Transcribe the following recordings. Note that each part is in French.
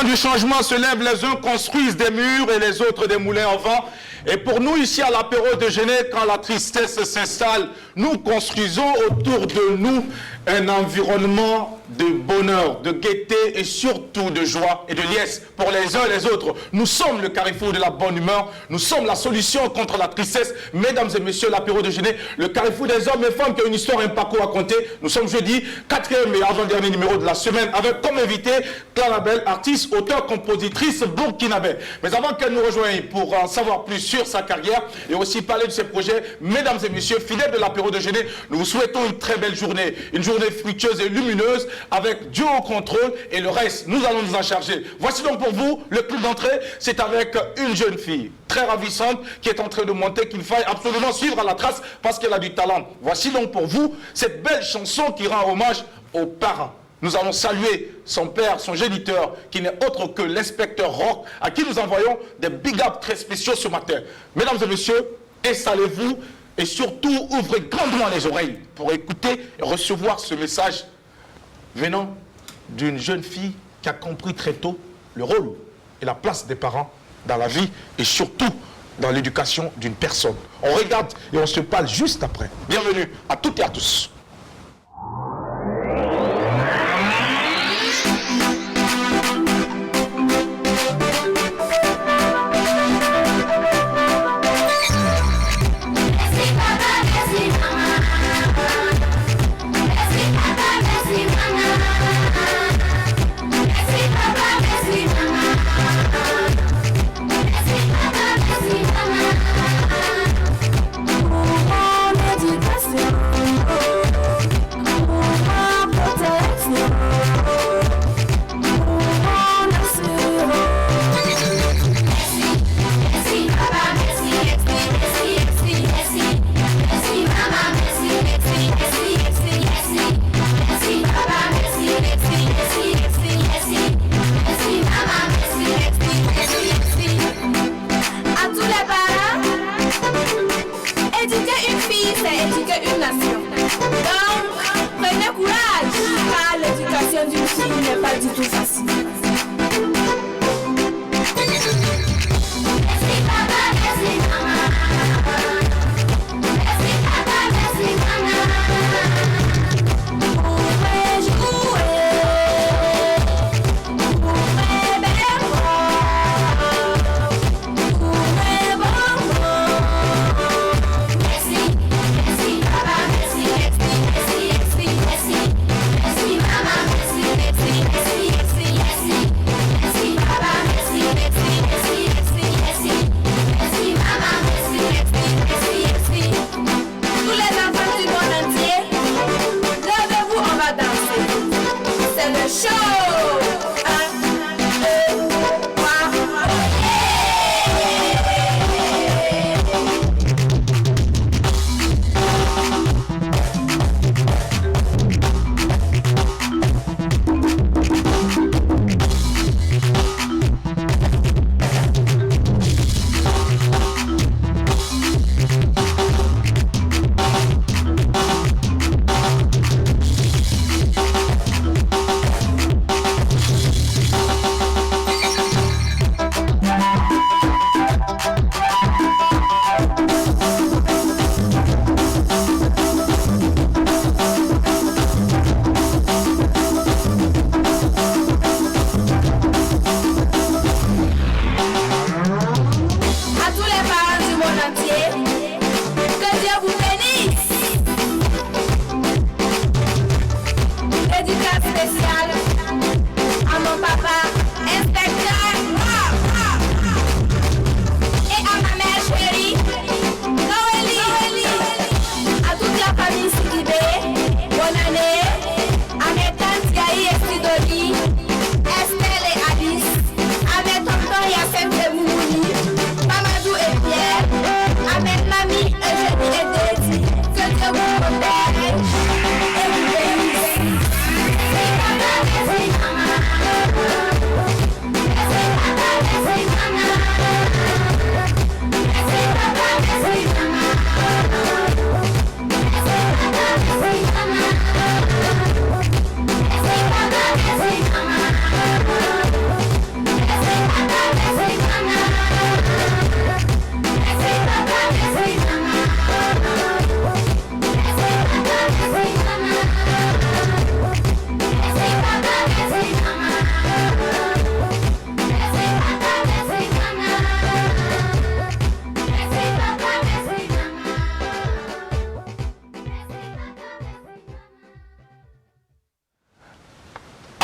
vents du changement se lèvent, les uns construisent des murs et les autres des moulins en vent. Et pour nous, ici à l'apéro de Genève, quand la tristesse s'installe, nous construisons autour de nous un environnement de bonheur, de gaieté et surtout de joie et de liesse pour les uns et les autres. Nous sommes le carrefour de la bonne humeur, nous sommes la solution contre la tristesse. Mesdames et messieurs, l'apéro de Genève, le carrefour des hommes et femmes qui ont une histoire, un parcours à compter. Nous sommes jeudi, 4e et avant-dernier numéro de la semaine, avec comme invité Clara Bell, artiste, auteur, compositrice burkinabé. Mais avant qu'elle nous rejoigne pour en savoir plus sur sa carrière et aussi parler de ses projets, mesdames et messieurs, fidèles de l'apéro de Genève, nous vous souhaitons une très belle journée, une journée fructueuse et lumineuse avec Dieu au contrôle et le reste, nous allons nous en charger. Voici donc pour vous le club d'entrée, c'est avec une jeune fille très ravissante qui est en train de monter, qu'il faille absolument suivre à la trace parce qu'elle a du talent. Voici donc pour vous cette belle chanson qui rend hommage aux parents. Nous allons saluer son père, son géniteur, qui n'est autre que l'inspecteur Rock, à qui nous envoyons des big ups très spéciaux ce matin. Mesdames et messieurs, installez-vous et surtout ouvrez grandement les oreilles pour écouter et recevoir ce message venant d'une jeune fille qui a compris très tôt le rôle et la place des parents dans la vie et surtout dans l'éducation d'une personne. On regarde et on se parle juste après. Bienvenue à toutes et à tous. Oh,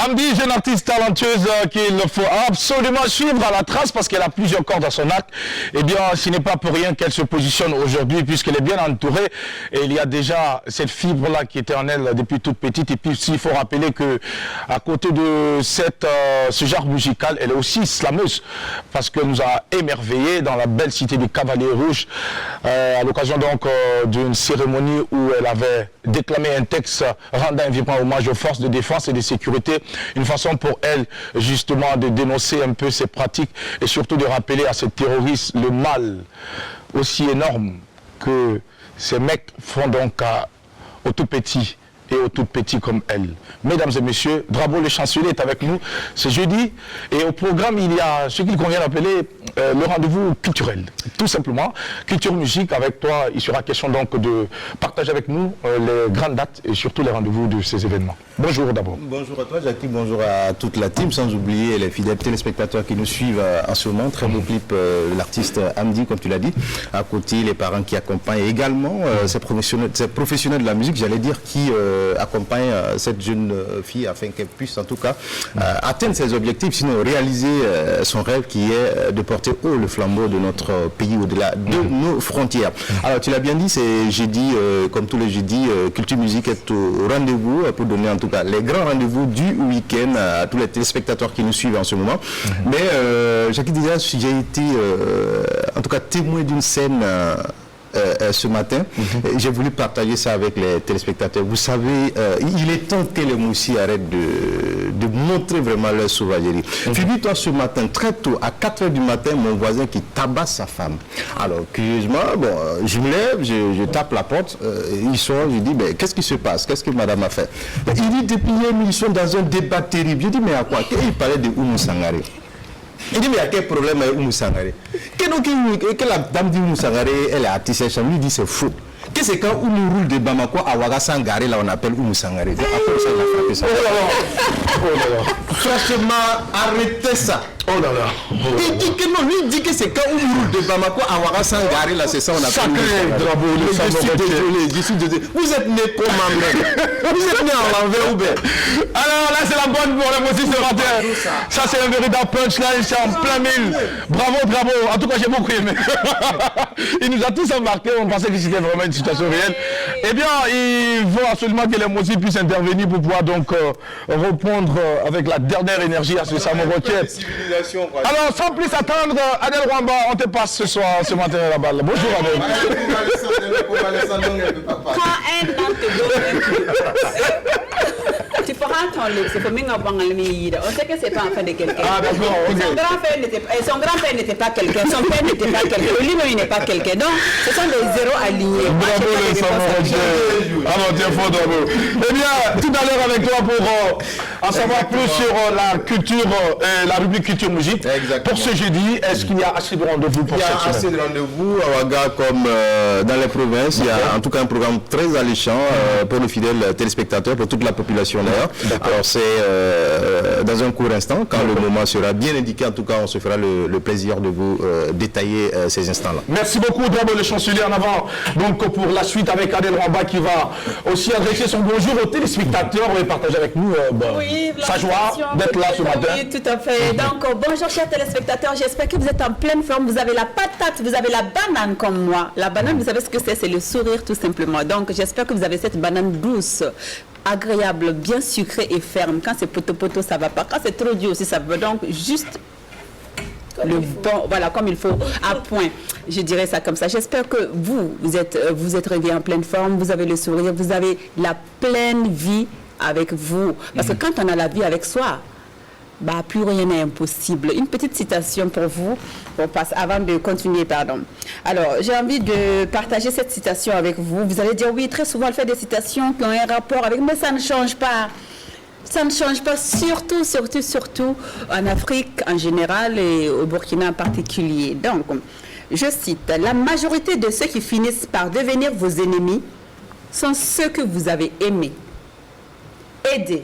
Amdi, jeune artiste talentueuse qu'il faut absolument suivre à la trace parce qu'elle a plusieurs cordes dans son arc. Eh bien, ce n'est pas pour rien qu'elle se positionne aujourd'hui puisqu'elle est bien entourée et il y a déjà cette fibre-là qui était en elle depuis toute petite. Et puis, il faut rappeler que à côté de ce genre musical, elle est aussi slameuse parce qu'elle nous a émerveillés dans la belle cité du Cavalier Rouge à l'occasion donc d'une cérémonie où elle avait déclamé un texte rendant un vibrant hommage aux forces de défense et de sécurité. Une façon pour elle justement de dénoncer un peu ces pratiques et surtout de rappeler à ces terroristes le mal aussi énorme que ces mecs font donc aux tout petits et aux toutes petites comme elle. Mesdames et messieurs, Drabo le chancelier est avec nous ce jeudi et au programme il y a ce qu'il convient d'appeler le rendez-vous culturel. Tout simplement, culture musique avec toi, il sera question donc de partager avec nous les grandes dates et surtout les rendez-vous de ces événements. Bonjour d'abord. Bonjour à toi Jackie, bonjour à toute la team, sans oublier les fidèles téléspectateurs qui nous suivent en ce moment. Très beau clip de l'artiste Amdi, comme tu l'as dit. À côté, les parents qui accompagnent et également ces professionnels de la musique, j'allais dire, qui accompagnent cette jeune fille afin qu'elle puisse en tout cas atteindre ses objectifs, sinon réaliser son rêve qui est de porter haut le flambeau de notre pays au-delà de nos frontières. Alors tu l'as bien dit, c'est jeudi, comme tous les jeudis, Culture Musique est au rendez-vous pour donner en tout cas les grands rendez-vous du week-end à tous les téléspectateurs qui nous suivent en ce moment. Mais Jackie, déjà j'ai été en tout cas témoin d'une scène ce matin. J'ai voulu partager ça avec les téléspectateurs. Vous savez, il est temps que les Moussis arrêtent de montrer vraiment leur sauvagerie. Figure-toi, ce matin, très tôt, à 4 h du matin, mon voisin qui tabasse sa femme. Alors, curieusement, bon, je me lève, je tape la porte, ils sont, je dis, mais qu'est-ce qui se passe? Qu'est-ce que madame a fait? Il dit, depuis hier, ils sont dans un débat terrible. Je dis, mais à quoi? Il parlait de Oumou Sangaré. Il dit, mais il y a quel problème avec Oumou Sangaré? Que la dame dit Oumou Sangaré, elle est artiste, elle lui dit, c'est faux. Que c'est quand Oumou roule de Bamako à Ouaga Sangaré, là on appelle Oumou Sangaré. Après ça, il a frappé ça. Franchement, arrêtez ça. Oh là là. Il dit que non, lui il dit que c'est quand Oumou roule de Bamako à Ouaga Sangaré, là c'est ça on appelle. Sacré Drabo, je suis désolé. Vous êtes né comment même? Vous êtes né en l'envers ou bien? Alors là c'est la bonne pour les motifs ce matin. Ça c'est un véritable punchline, c'est en plein mille. Bravo, bravo. En tout cas j'ai beaucoup aimé. Il nous a tous embarqués, on pensait que c'était vraiment une situation réelle. Eh bien, il faut absolument que les motifs puissent intervenir pour pouvoir donc répondre avec la dernière énergie à ce Samoroquet. Alors, sans plus attendre, Adel Rwamba, on te passe ce matin la balle. Bonjour Adel. Tu feras ton luxe, c'est pour moi on sait que c'est pas enfant de quelqu'un. Ah d'accord, ok. Son grand-père n'était pas quelqu'un, son père n'était pas quelqu'un, lui-même il n'est pas quelqu'un. Donc, ce sont des zéros alignés. Bravo les Samoroquet. Ah non, t'es fort, bravo. Eh bien, tout à l'heure avec toi pour en savoir plus sur la culture, la rubrique culture musique. Exactement. Pour ce jeudi, est-ce qu'il y a assez de rendez-vous pour cette semaine? Il y a assez de rendez-vous à Ouaga comme dans les provinces. Il y a en tout cas un programme très alléchant pour nos fidèles téléspectateurs, pour toute la population d'ailleurs. Alors c'est dans un court instant, quand le moment sera bien indiqué, en tout cas on se fera le plaisir de vous détailler ces instants-là. Merci beaucoup, Drabo le chancelier en avant. Donc pour la suite avec Adel Rwamba qui va aussi adresser son bonjour aux téléspectateurs et partager avec nous sa joie d'être là ce matin. Oui, tout à fait. Donc bonjour chers téléspectateurs, j'espère que vous êtes en pleine forme. Vous avez la patate, vous avez la banane comme moi. La banane, vous savez ce que c'est le sourire tout simplement. Donc j'espère que vous avez cette banane douce, agréable, bien sucrée et ferme. Quand c'est poteau, ça va pas. Quand c'est trop dur aussi, ça va. Donc juste le bon, voilà, comme il faut, à point. Je dirais ça comme ça. J'espère que vous êtes réveillés en pleine forme, vous avez le sourire, vous avez la pleine vie avec vous. Parce que quand on a la vie avec soi, bah, plus rien n'est impossible. Une petite citation pour vous, avant de continuer, pardon. Alors, j'ai envie de partager cette citation avec vous. Vous allez dire, oui, très souvent, elle fait des citations qui ont un rapport avec, mais ça ne change pas. Ça ne change pas, surtout en Afrique en général et au Burkina en particulier. Donc, je cite, la majorité de ceux qui finissent par devenir vos ennemis sont ceux que vous avez aimés, aidés,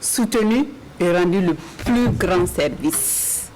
soutenus et rendus le plus grand service.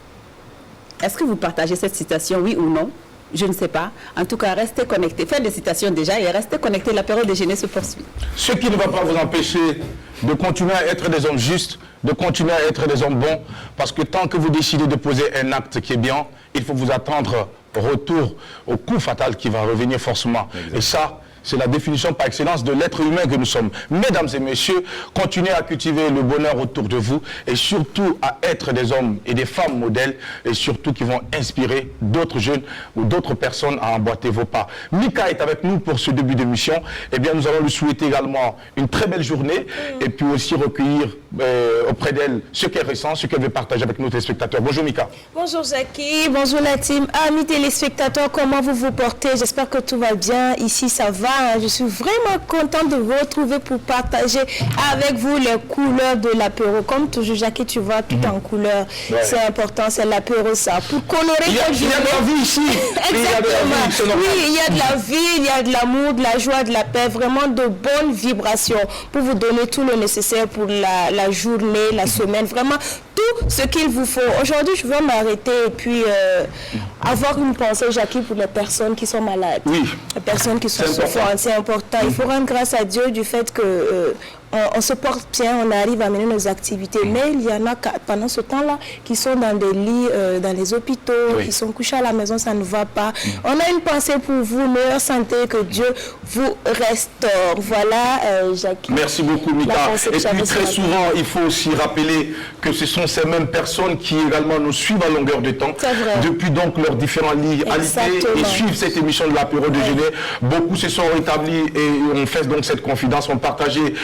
Est-ce que vous partagez cette citation, oui ou non? je ne sais pas. En tout cas, restez connectés. Faites des citations déjà et restez connectés. La période déjeuner se poursuit. Ce qui ne va pas vous empêcher de continuer à être des hommes justes, de continuer à être des hommes bons, parce que tant que vous décidez de poser un acte qui est bien, il faut vous attendre retour au coup fatal qui va revenir forcément. Exactement. Et ça, c'est la définition par excellence de l'être humain que nous sommes. Mesdames et messieurs, continuez à cultiver le bonheur autour de vous et surtout à être des hommes et des femmes modèles et surtout qui vont inspirer d'autres jeunes ou d'autres personnes à emboîter vos pas. Mika est avec nous pour ce début d'émission. Eh bien, nous allons lui souhaiter également une très belle journée et puis aussi recueillir auprès d'elle ce qui est récent, ce qu'elle veut partager avec nos téléspectateurs. Bonjour Mika. Bonjour Jackie, bonjour la team. Amis téléspectateurs, comment vous vous portez? J'espère que tout va bien. Ici, ça va. Je suis vraiment contente de vous retrouver pour partager avec vous les couleurs de l'apéro. Comme toujours, Jackie, tu vois, tout en couleur. Ouais. C'est important, c'est l'apéro, ça. Pour colorer il y a de la vie ici. Exactement. Oui, il y a de la vie, il y a de l'amour, de la joie, de la paix, vraiment de bonnes vibrations pour vous donner tout le nécessaire pour la journée, la semaine, vraiment tout ce qu'il vous faut. Aujourd'hui, je veux m'arrêter et puis avoir une pensée, Jackie, pour les personnes qui sont malades. Oui. Les personnes qui sont souffrantes. C'est important. Il faut rendre grâce à Dieu du fait que on se porte bien, on arrive à mener nos activités. Mais il y en a pendant ce temps-là qui sont dans des lits, dans les hôpitaux, qui sont couchés à la maison, ça ne va pas. On a une pensée pour vous, meilleure santé, que Dieu vous restaure. Voilà, Jackie. Merci beaucoup, Mika. Et puis très souvent, il faut aussi rappeler que ce sont ces mêmes personnes qui également nous suivent à longueur de temps. Depuis donc leurs différents lits alités et suivent cette émission de l'apéro déjeuner. Beaucoup se sont rétablis et ont fait donc cette confidence, ont partagé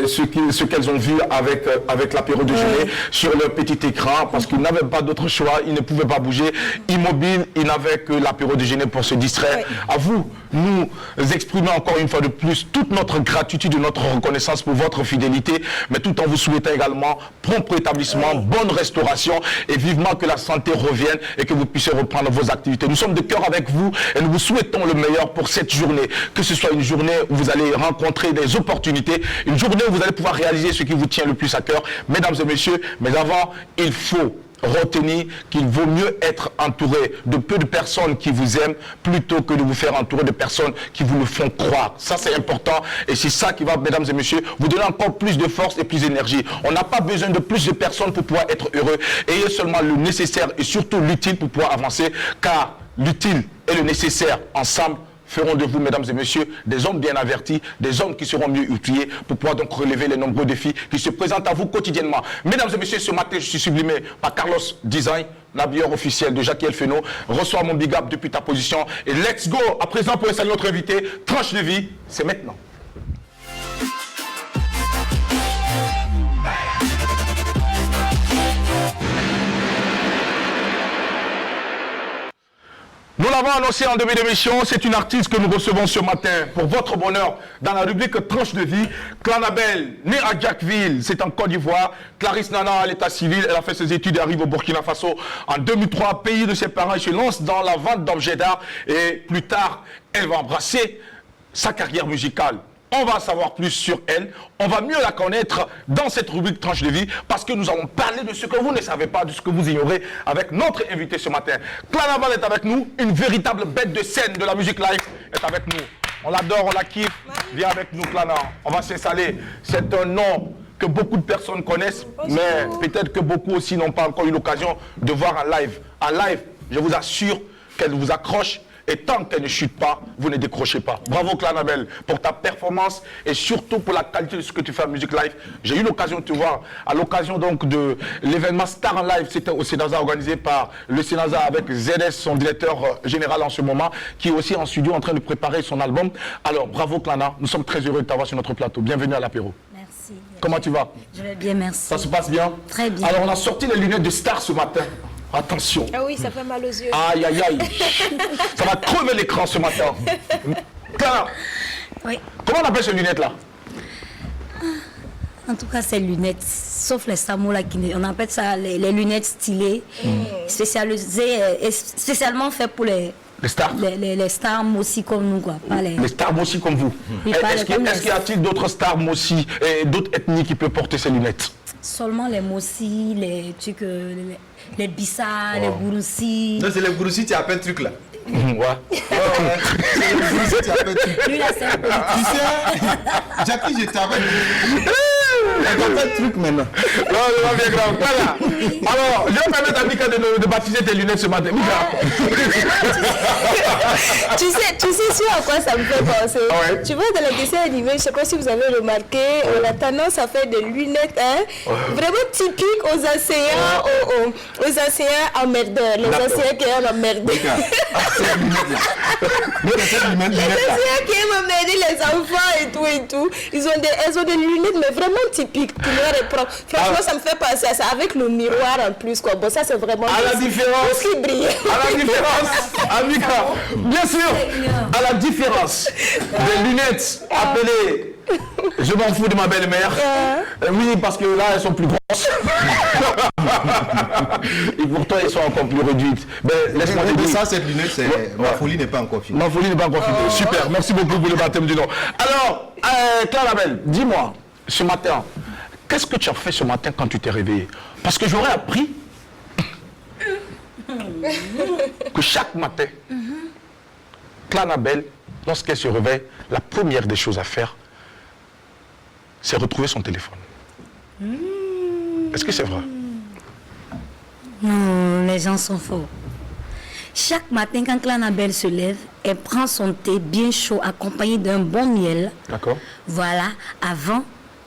ce qu'elles ont vu avec l'apéro déjeuner sur leur petit écran parce qu'ils n'avaient pas d'autre choix, ils ne pouvaient pas bouger. Immobiles, ils n'avaient que l'apéro déjeuner pour se distraire. À vous, nous exprimons encore une fois de plus toute notre gratitude et notre reconnaissance pour votre fidélité, mais tout en vous souhaitant également prompt rétablissement, bonne restauration et vivement que la santé revienne et que vous puissiez reprendre vos activités. Nous sommes de cœur avec vous et nous vous souhaitons le meilleur pour cette journée. Que ce soit une journée où vous allez rencontrer des opportunités, une journée où vous allez pouvoir réaliser ce qui vous tient le plus à cœur. Mesdames et messieurs, mais avant, il faut retenir qu'il vaut mieux être entouré de peu de personnes qui vous aiment plutôt que de vous faire entourer de personnes qui vous le font croire. Ça, c'est important et c'est ça qui va, mesdames et messieurs, vous donner encore plus de force et plus d'énergie. On n'a pas besoin de plus de personnes pour pouvoir être heureux. Ayez seulement le nécessaire et surtout l'utile pour pouvoir avancer, car l'utile et le nécessaire ensemble feront de vous, mesdames et messieurs, des hommes bien avertis, des hommes qui seront mieux outillés pour pouvoir donc relever les nombreux défis qui se présentent à vous quotidiennement. Mesdames et messieurs, ce matin, je suis sublimé par Carlos Design, l'habilleur officiel de Jackie Elfeno. Reçois mon big up depuis ta position. Et let's go! À présent, pour installer notre invité, tranche de vie, c'est maintenant. Nous l'avons annoncé en début d'émission, c'est une artiste que nous recevons ce matin pour votre bonheur dans la rubrique Tranche de vie. Clanabel, née à Jackville, c'est en Côte d'Ivoire. Clarisse Nana à l'état civil, elle a fait ses études et arrive au Burkina Faso en 2003, pays de ses parents. Elle se lance dans la vente d'objets d'art et plus tard, elle va embrasser sa carrière musicale. On va en savoir plus sur elle, on va mieux la connaître dans cette rubrique Tranche de vie parce que nous allons parler de ce que vous ne savez pas, de ce que vous ignorez avec notre invité ce matin. Clanabel est avec nous, une véritable bête de scène de la musique live est avec nous. On l'adore, on la kiffe, viens avec nous Clana, on va s'installer. C'est un nom que beaucoup de personnes connaissent, mais peut-être que beaucoup aussi n'ont pas encore eu l'occasion de voir en live. En live, je vous assure qu'elle vous accroche. Et tant qu'elle ne chute pas, vous ne décrochez pas. Bravo Clanabel pour ta performance et surtout pour la qualité de ce que tu fais en musique live. J'ai eu l'occasion de te voir à l'occasion donc de l'événement Star en Live. C'était au Sénasa organisé par le Sénasa avec ZS, son directeur général en ce moment, qui est aussi en studio en train de préparer son album. Alors bravo Clana, nous sommes très heureux de t'avoir sur notre plateau. Bienvenue à l'apéro. Merci. Comment tu vas? Je vais bien, merci. Ça se passe bien? Très bien. Alors on a sorti les lunettes de Star ce matin. Attention. Ah oui, ça fait mal aux yeux. Aïe, aïe, aïe. Ça va crever l'écran ce matin. Clara, oui. Comment on appelle ces lunettes-là? En tout cas, ces lunettes, sauf les samots là, on appelle ça les lunettes stylées, spécialisées, spécialement faites pour les stars. Les stars aussi comme nous, quoi. Pas les stars aussi comme vous. Oui, est-ce qu'il y a-t-il d'autres stars aussi, d'autres ethnies qui peuvent porter ces lunettes? Seulement les Mossi, les trucs, les Bissa, les Gouroussi. Non, c'est les Gouroussi, tu as appelé un truc là. Lui, là, c'est un peu... Tu sais, Jackie, je t'avais dit. On va faire truc maintenant. Non, non, bien grave. Voilà. Alors, je vais permettre à Mika de baptiser tes lunettes ce matin. Mika. Tu sais sur à quoi ça me fait penser. Ouais. Tu vois, dans les dessins animés, je ne sais pas si vous avez remarqué, on a tendance à faire des lunettes vraiment typiques aux enseignants, aux enseignants emmerdeurs, les enseignants qui aiment emmerder. Les enseignants qui aiment emmerder les enfants et tout. Elles ont des lunettes, mais vraiment typiques. Tu les reprends. Franchement, ça me fait penser à ça, avec le miroir en plus. Quoi. Bon, ça, c'est vraiment... À la différence... Tout ce qui brille. À la différence, Amika, bien sûr, à la différence des lunettes appelées je m'en fous de ma belle-mère. Oui, parce que là, elles sont plus grosses. Et pourtant, elles sont encore plus réduites. Mais laisse-moi te dire. Ça, cette lunette, c'est... Ma folie n'est pas encore finie. Ma folie n'est pas encore finie. Super, merci beaucoup pour le baptême du nom. Alors, Clara Belle, dis-moi, ce matin, qu'est-ce que tu as fait ce matin quand tu t'es réveillée? Parce que j'aurais appris que chaque matin, Clara Belle, lorsqu'elle se réveille, la première des choses à faire, c'est retrouver son téléphone. Est-ce que c'est vrai? Non, les gens sont faux. Chaque matin, quand Clanabelle se lève, elle prend son thé bien chaud, accompagné d'un bon miel. D'accord. Voilà, avant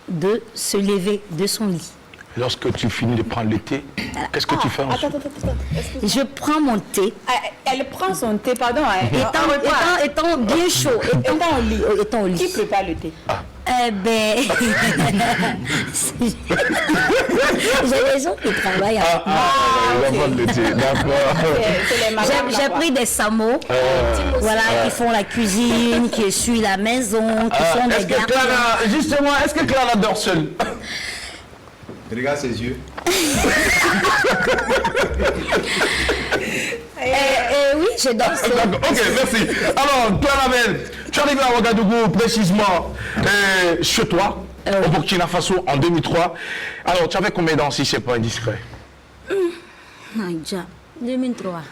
de se lever de son lit. Lorsque tu finis de prendre le thé, qu'est-ce que tu fais ensuite? Attends. Je prends mon thé. Elle prend son thé, pardon. Étant bien chaud. Étant au lit. Qui prépare le thé? Eh ben, j'ai des gens qui travaillent avec moi. Le thé, d'accord. J'ai pris des samots, voilà, qui font la cuisine, qui essuient la maison, qui font des gardes. Justement, est-ce que Clara dort seule? Regarde ses yeux. Oui, je dors seule. Ok, merci. Alors, Clara Belle, tu es arrivé à Ouagadougou précisément chez toi, au Burkina Faso, en 2003. Alors, tu avais combien d'ans si c'est pas indiscret? Déjà, 2003.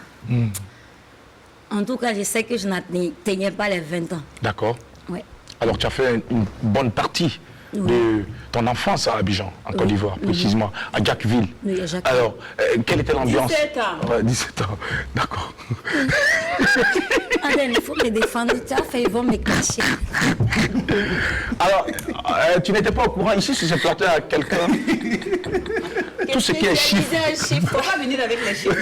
En tout cas, je sais que je n'atteignais pas les 20 ans. D'accord. Ouais. Alors, tu as fait une bonne partie de ton enfance à Abidjan, en Côte d'Ivoire, précisément, à Jacquesville. Oui, à Jacquesville. Alors, quelle était l'ambiance? 17 ans. Ouais, 17 ans, d'accord. Aden, il faut me défendre. Tu as fait, ils vont me cacher. Alors, tu n'étais pas au courant, ici, si c'est planté à quelqu'un. Tout ce qui est chiffre. Il ne faut pas venir avec les chiffres.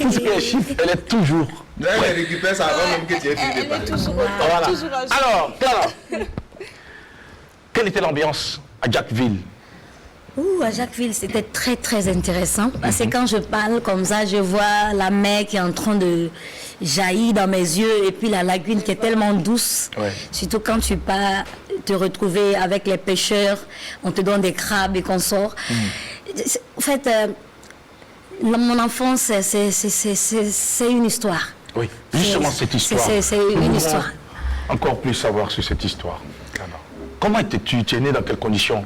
Tout ce qui est chiffre, elle est toujours. Elle récupère ça avant même que tu aies fini de parler. Voilà. Alors, Clara, quelle était l'ambiance à Jacquesville? À Jacquesville, c'était très très intéressant parce que quand je parle comme ça, je vois la mer qui est en train de jaillir dans mes yeux et puis la lagune qui est tellement douce. Ouais. Surtout quand tu pars te retrouver avec les pêcheurs, on te donne des crabes et qu'on sort. En fait, mon enfance, c'est une histoire. Oui, justement cette histoire. C'est une histoire. Encore plus savoir sur cette histoire. Clara. Comment étais-tu? Tu es né dans quelles conditions?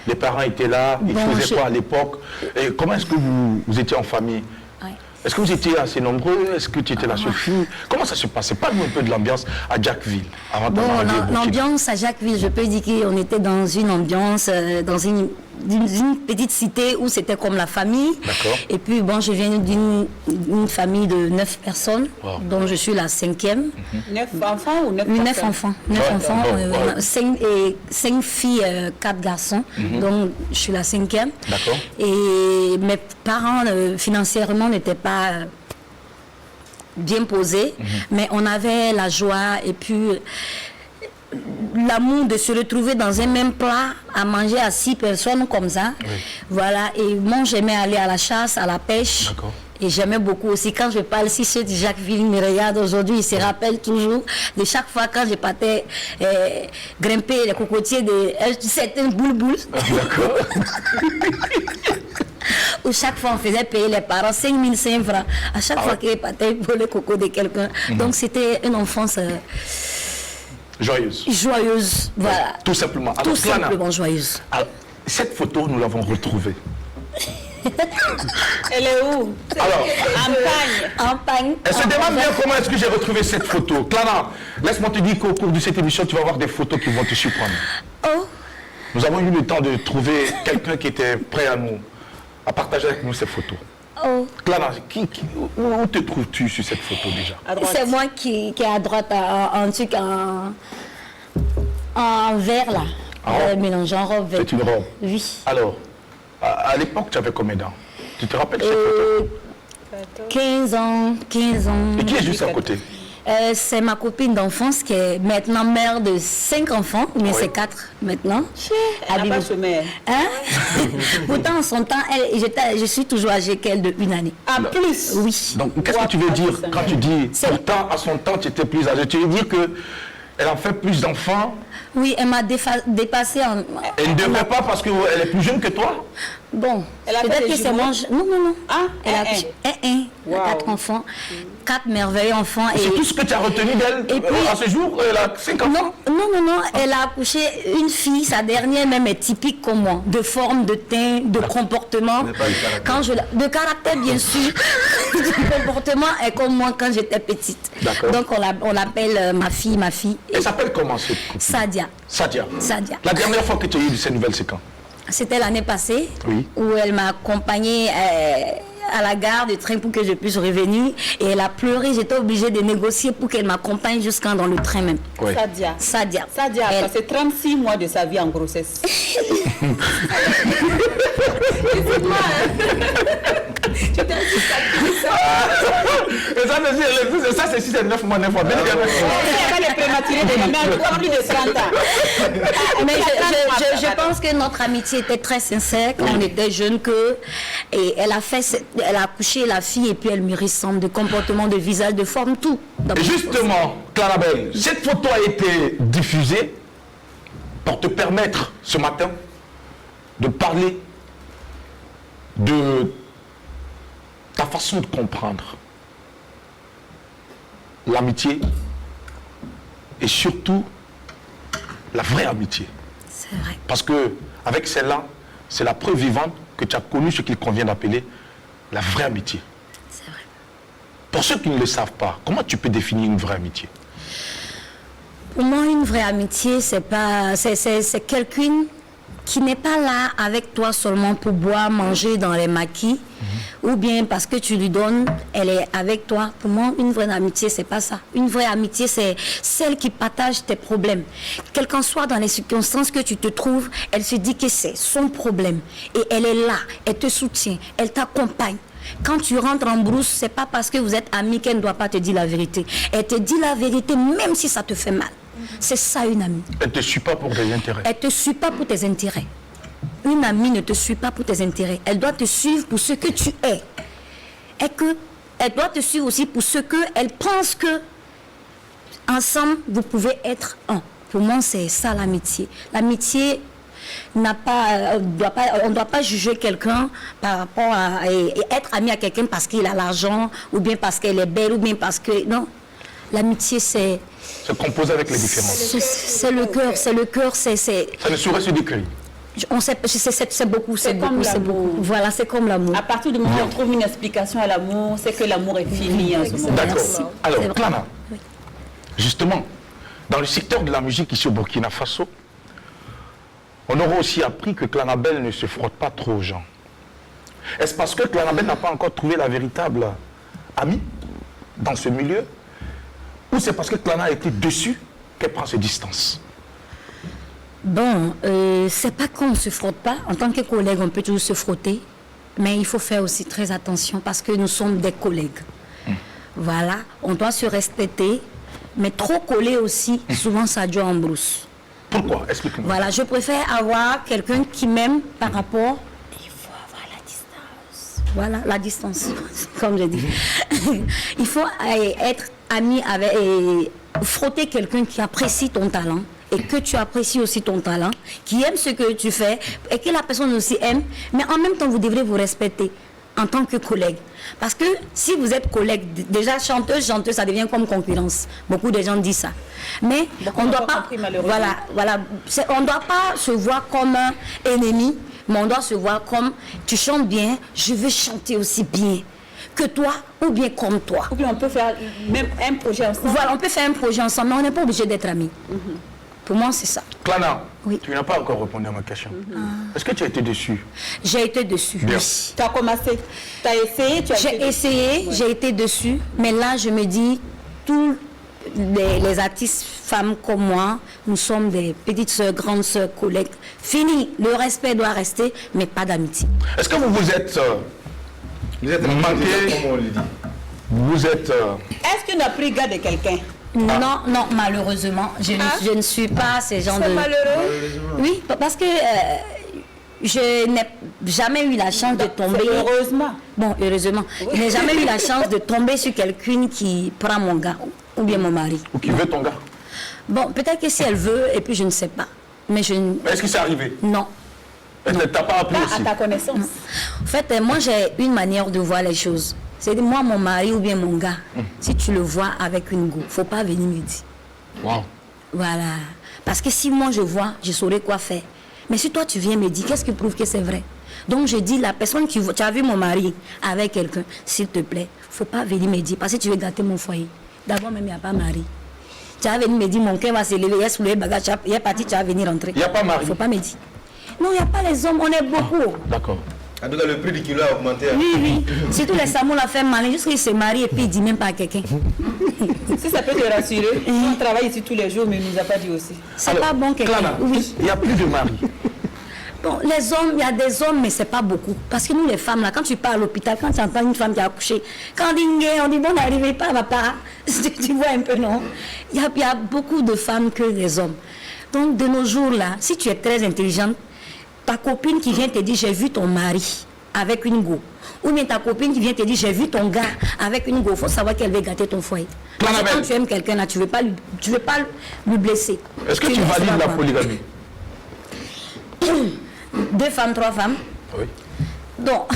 Les parents étaient là, ils faisaient quoi à l'époque? Et comment est-ce que vous étiez en famille? Ouais. Est-ce que vous étiez assez nombreux? Est-ce que tu étais la seule fille? Comment ça se passait? Parle-nous un peu de l'ambiance à Jacquesville. Avant Bon, l'ambiance à Jacquesville, je peux dire qu'on était dans une ambiance, dans une petite cité où c'était comme la famille. D'accord. Et puis, bon, je viens d'une famille de 9 personnes, Wow. dont je suis la 5e. 9 enfants ou 9 9 enfants. 9 enfants, bon, 5 filles, 4 garçons. Donc, je suis la 5e. D'accord. Et mes parents, financièrement, n'étaient pas bien posés, mais on avait la joie et puis l'amour de se retrouver dans un même plat, à manger à 6 personnes comme ça. Oui. Voilà, et moi j'aimais aller à la chasse, à la pêche. D'accord. Et j'aimais beaucoup aussi, quand je parle, si ceux de Jacquesville me regardent aujourd'hui, ils se rappellent toujours de chaque fois quand je partais grimper les cocotiers de certaines boules. D'accord. Où chaque fois on faisait payer les parents 5500 francs à chaque fois qu'ils partaient pour le coco de quelqu'un. Donc c'était une enfance joyeuse, voilà. Tout simplement. Alors, tout simplement joyeuse. Alors, cette photo, nous l'avons retrouvée. Elle est où? Alors, en Pagne. campagne. Elle se demande bien comment est-ce que j'ai retrouvé cette photo. Clara, laisse-moi te dire qu'au cours de cette émission, tu vas voir des photos qui vont te surprendre. Oh, Nous avons eu le temps de trouver quelqu'un qui était prêt à partager avec nous ces photos. oh. Clara, où te trouves-tu sur cette photo déjà? À droite. C'est moi qui est à droite, en truc en vert là. En robe? Mélange en robe. C'est une robe. Oui. Alors, à l'époque, tu avais combien d'ans? Tu te rappelles cette photo? 15 ans. Et qui est juste à côté? C'est ma copine d'enfance qui est maintenant mère de 5 enfants, mais c'est 4 maintenant. Elle n'a pas chômé. Hein? Pourtant, en son temps, je suis toujours âgée qu'elle de 1 année. En plus. Oui. Donc, qu'est-ce que tu veux dire quand tu dis pourtant, à son temps, tu étais plus âgée? Tu veux dire qu'elle en fait plus d'enfants? Oui, elle m'a dépassée en... Elle ne devrait pas parce qu'elle est plus jeune que toi? Bon, Elle a fait peut-être des que c'est jumeaux? mon... Non. Ah, Elle a un. Elle a 4 enfants, 4 merveilleux enfants. C'est tout ce que tu as retenu d'elle Et puis- à ce jour? Elle a 5 enfants? Non, elle a accouché une fille, sa dernière même est typique comme moi, de forme, de teint, de comportement. Mais pas de caractère. De caractère bien sûr, de comportement est comme moi quand j'étais petite. D'accord. Donc on l'appelle ma fille. Elle s'appelle comment cette copine? Sadia. Sadia. Sadia. La dernière fois que tu as eu de ces nouvelles, c'est quand? C'était l'année passée Oui. où elle m'a accompagnée à la gare de train pour que je puisse revenir et elle a pleuré. J'étais obligée de négocier pour qu'elle m'accompagne jusqu'à dans le train même. Oui. Sadia. Sadia. Sadia a Elle- passé 36 mois de sa vie en grossesse. Et ça, c'est 6 et 9 mois, 9 mois. Bien évidemment. Elle avait les prématurés de la mère, elle a plus de 30 ans. Mais je pense que notre amitié était très sincère quand on était jeunes et elle a accouché la fille et puis elle me ressemble de comportement, de visage, de forme, tout. Donc, Et justement, Clarabelle, cette photo a été diffusée pour te permettre ce matin de parler de ta façon de comprendre l'amitié et surtout la vraie amitié. c'est vrai. Parce que avec celle-là, c'est la preuve vivante que tu as connu ce qu'il convient d'appeler la vraie amitié. C'est vrai. Pour ceux qui ne le savent pas, comment tu peux définir une vraie amitié? Pour moi, une vraie amitié, c'est quelqu'un qui n'est pas là avec toi seulement pour boire, manger dans les maquis, ou bien parce que tu lui donnes, elle est avec toi. Pour moi, une vraie amitié, c'est pas ça. Une vraie amitié, c'est celle qui partage tes problèmes. Quel qu'en soit dans les circonstances que tu te trouves, elle se dit que c'est son problème. Et elle est là, elle te soutient, elle t'accompagne. Quand tu rentres en brousse, c'est pas parce que vous êtes amis qu'elle ne doit pas te dire la vérité. Elle te dit la vérité même si ça te fait mal. C'est ça une amie. Elle ne te suit pas pour des intérêts. Elle ne te suit pas pour tes intérêts. Une amie ne te suit pas pour tes intérêts. Elle doit te suivre pour ce que tu es. Et elle doit te suivre aussi pour ce qu'elle pense que ensemble, vous pouvez être un. Pour moi, c'est ça l'amitié. L'amitié n'a pas, on ne doit pas juger quelqu'un par rapport à et être ami à quelqu'un parce qu'il a l'argent, ou bien parce qu'elle est belle, ou bien parce que... Non. L'amitié, c'est... Se composer avec les différences. C'est le cœur, c'est... Ça ne saurait se décrire. On sait, c'est beaucoup, c'est comme beaucoup, c'est l'amour. beaucoup. Voilà, c'est comme l'amour. À partir du moment où on trouve une explication à l'amour, c'est que l'amour est fini en ce moment. D'accord. C'est Alors, vrai. Clara, Oui. justement, dans le secteur de la musique ici au Burkina Faso, on aura aussi appris que Clarabelle ne se frotte pas trop aux gens. Est-ce parce que Clarabelle n'a pas encore trouvé la véritable amie dans ce milieu? Ou c'est parce que Clara a été dessus qu'elle prend ses distances? Bon, c'est pas qu'on ne se frotte pas. En tant que collègue, on peut toujours se frotter. Mais il faut faire aussi très attention parce que nous sommes des collègues. Voilà, on doit se respecter. Mais trop coller aussi, souvent ça dure en brousse. Pourquoi? Explique-moi. Voilà, je préfère avoir quelqu'un qui m'aime par rapport... Il faut avoir la distance. Voilà, la distance, comme je dis. Il faut être ami avec... frotter quelqu'un qui apprécie ton talent et que tu apprécies aussi ton talent, qui aime ce que tu fais et que la personne aussi aime, mais en même temps, vous devrez vous respecter en tant que collègue. Parce que si vous êtes collègue, déjà chanteuse, ça devient comme concurrence. Beaucoup de gens disent ça. Mais Beaucoup on ne n'ont doit pas pas... compris, malheureusement. Voilà, on ne doit pas se voir comme un ennemi, mais on doit se voir comme tu chantes bien, je veux chanter aussi bien. que toi ou bien comme toi. Ou bien on peut faire même un projet ensemble. Voilà, on peut faire un projet ensemble, mais on n'est pas obligé d'être amis. Pour moi, c'est ça. Clana, Oui. tu n'as pas encore répondu à ma question. Est-ce que tu as été déçu? J'ai été dessus. Bien. Tu as commencé, tu as essayé, tu as J'ai essayé, j'ai été dessus, mais là, je me dis, tous les artistes femmes comme moi, nous sommes des petites sœurs, grandes sœurs, collègues. Fini, le respect doit rester, mais pas d'amitié. Est-ce que vous vous êtes Vous êtes manqué? comme on le dit. Vous êtes... Est-ce que tu as pris garde de quelqu'un? Non, non, malheureusement, je ne suis pas ces gens de... C'est malheureux. Oui, parce que je n'ai jamais eu la chance de tomber... Heureusement. Bon, heureusement. Je n'ai jamais eu la chance de tomber sur quelqu'un qui prend mon gars ou bien mon mari. Ou qui veut ton gars? Bon, peut-être que si elle veut, et puis je ne sais pas. Mais je ne... Est-ce que c'est arrivé? Non. Est-ce que t'as pas appris Pas aussi? à ta connaissance. En fait, moi, j'ai une manière de voir les choses. C'est moi, mon mari ou bien mon gars, si tu le vois avec une go, faut pas venir me dire. Wow. Voilà. Parce que si moi, je vois, je saurais quoi faire. Mais si toi, tu viens me dire, qu'est-ce qui prouve que c'est vrai? Donc, je dis, la personne qui... Tu as vu mon mari avec quelqu'un, s'il te plaît, faut pas venir me dire, parce que tu veux gâter mon foyer. D'abord, même, il n'y a pas mari. Tu vas venir me dire, mon cœur va se lever, il y a soulevé le bagage, il est parti, tu vas venir rentrer. Il n'y a pas mari? Faut pas me dire. Non, il n'y a pas les hommes, on est beaucoup. D'accord. En tout cas, le prix du kilo a augmenté. Oui, oui. Surtout les Samoul a fait malin, jusqu'à qu'il se marie et puis il dit même pas à quelqu'un. Si ça peut te rassurer, on travaille ici tous les jours, mais il ne nous a pas dit aussi. C'est pas bon quelqu'un. Clana, Oui. il n'y a plus de mari. Bon, les hommes, il y a des hommes, mais c'est pas beaucoup. Parce que nous, les femmes, là, quand tu pars à l'hôpital, quand tu entends une femme qui a accouché, quand on dit, on dit, bon, n'arrivez pas, va pas. Tu vois un peu, non? Il y a beaucoup de femmes que des hommes. Donc, de nos jours, là, si tu es très intelligente, ta copine qui vient te dire, j'ai vu ton mari avec une go. Ou bien ta copine qui vient te dire, j'ai vu ton gars avec une go. Il faut savoir qu'elle veut gâter ton foyer. Parce que quand tu aimes quelqu'un, là, tu ne veux pas lui blesser. Est-ce que tu valides la polygamie? 2 femmes, 3 femmes. Oui. Donc,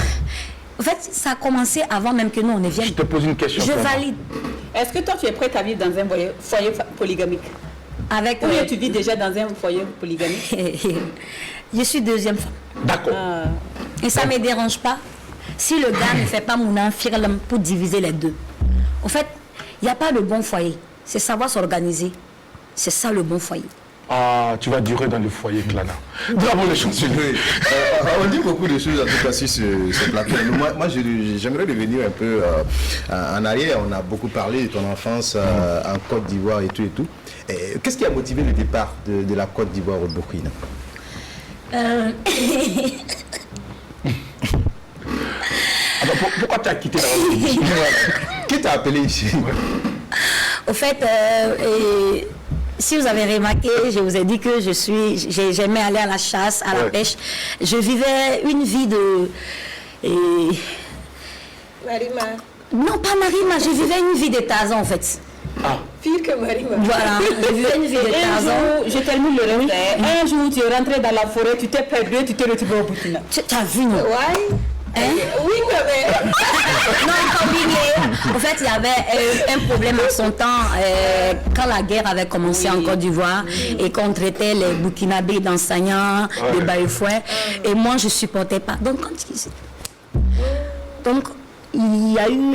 en fait, ça a commencé avant même que nous, on ne vienne. Je te pose une question. Je Clana. valide. Est-ce que toi, tu es prête à vivre dans un foyer polygamique? Avec... Ou bien tu vis déjà dans un foyer polygamique? Je suis deuxième femme. D'accord. Et ça ne me dérange pas si le gars ne fait pas mon infirme pour diviser les deux. En fait, il n'y a pas de bon foyer. C'est savoir s'organiser. C'est ça le bon foyer. Ah, tu vas durer dans le foyer, Clana. Bravo les chansonniers. Oui. On dit beaucoup de choses en tout cas sur ce plateau. Moi j'aimerais revenir un peu en arrière. On a beaucoup parlé de ton enfance en Côte d'Ivoire et tout. Qu'est-ce qui a motivé le départ de la Côte d'Ivoire au Burkina? Alors, pourquoi tu as quitté la République? Qui t'a appelé ici? Au fait, si vous avez remarqué, je vous ai dit que j'aimais aller à la chasse, à la pêche. Je vivais une vie de... Marima. Non, pas Marima, je vivais une vie de Tarzan en fait. Pire que Marima. Voilà, je vivais une vie de Un Tarzan. jour, je termine le reste. Un jour, tu es rentré dans la forêt, tu t'es perdu, tu t'es retrouvé au Burkina. Tu as vu, non? Ouais. Hein? Oui, mais... Non, pas oublié. En fait, il y avait un problème à son temps quand la guerre avait commencé en Côte d'Ivoire et qu'on traitait les Burkinabés d'enseignants, de baïfouets. Et moi, je ne supportais pas. Donc, il y a eu,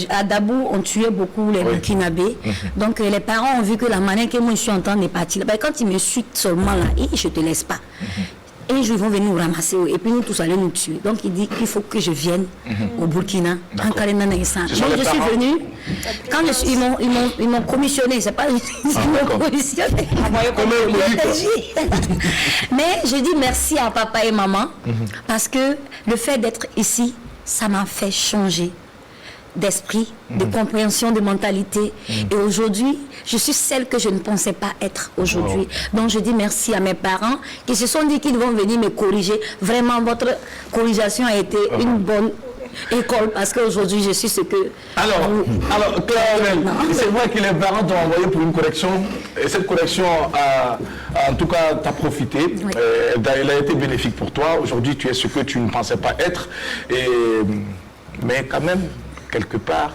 à Dabou, on tuait beaucoup les Burkinabés. Donc, les parents ont vu que la manière que moi je suis en train de partir, quand ils me suivent seulement là, je ne te laisse pas. Et ils vont venir nous ramasser et puis nous tous allons nous tuer. Donc il dit qu'il faut que je vienne au Burkina. Donc je suis venue. Quand ils m'ont commissionné, c'est pas ils m'ont commissionné. Mais je dis merci à papa et maman parce que le fait d'être ici, ça m'a fait changer d'esprit, de compréhension, de mentalité. Et aujourd'hui, je suis celle que je ne pensais pas être aujourd'hui. Donc je dis merci à mes parents qui se sont dit qu'ils vont venir me corriger. Vraiment, votre corrigation a été une bonne école parce qu'aujourd'hui, je suis ce que... Alors Claire, c'est vrai que les parents t'ont envoyé pour une correction et cette correction, en tout cas, t'a profité. Oui. Elle a été bénéfique pour toi. Aujourd'hui, tu es ce que tu ne pensais pas être. Mais quand même, quelque part,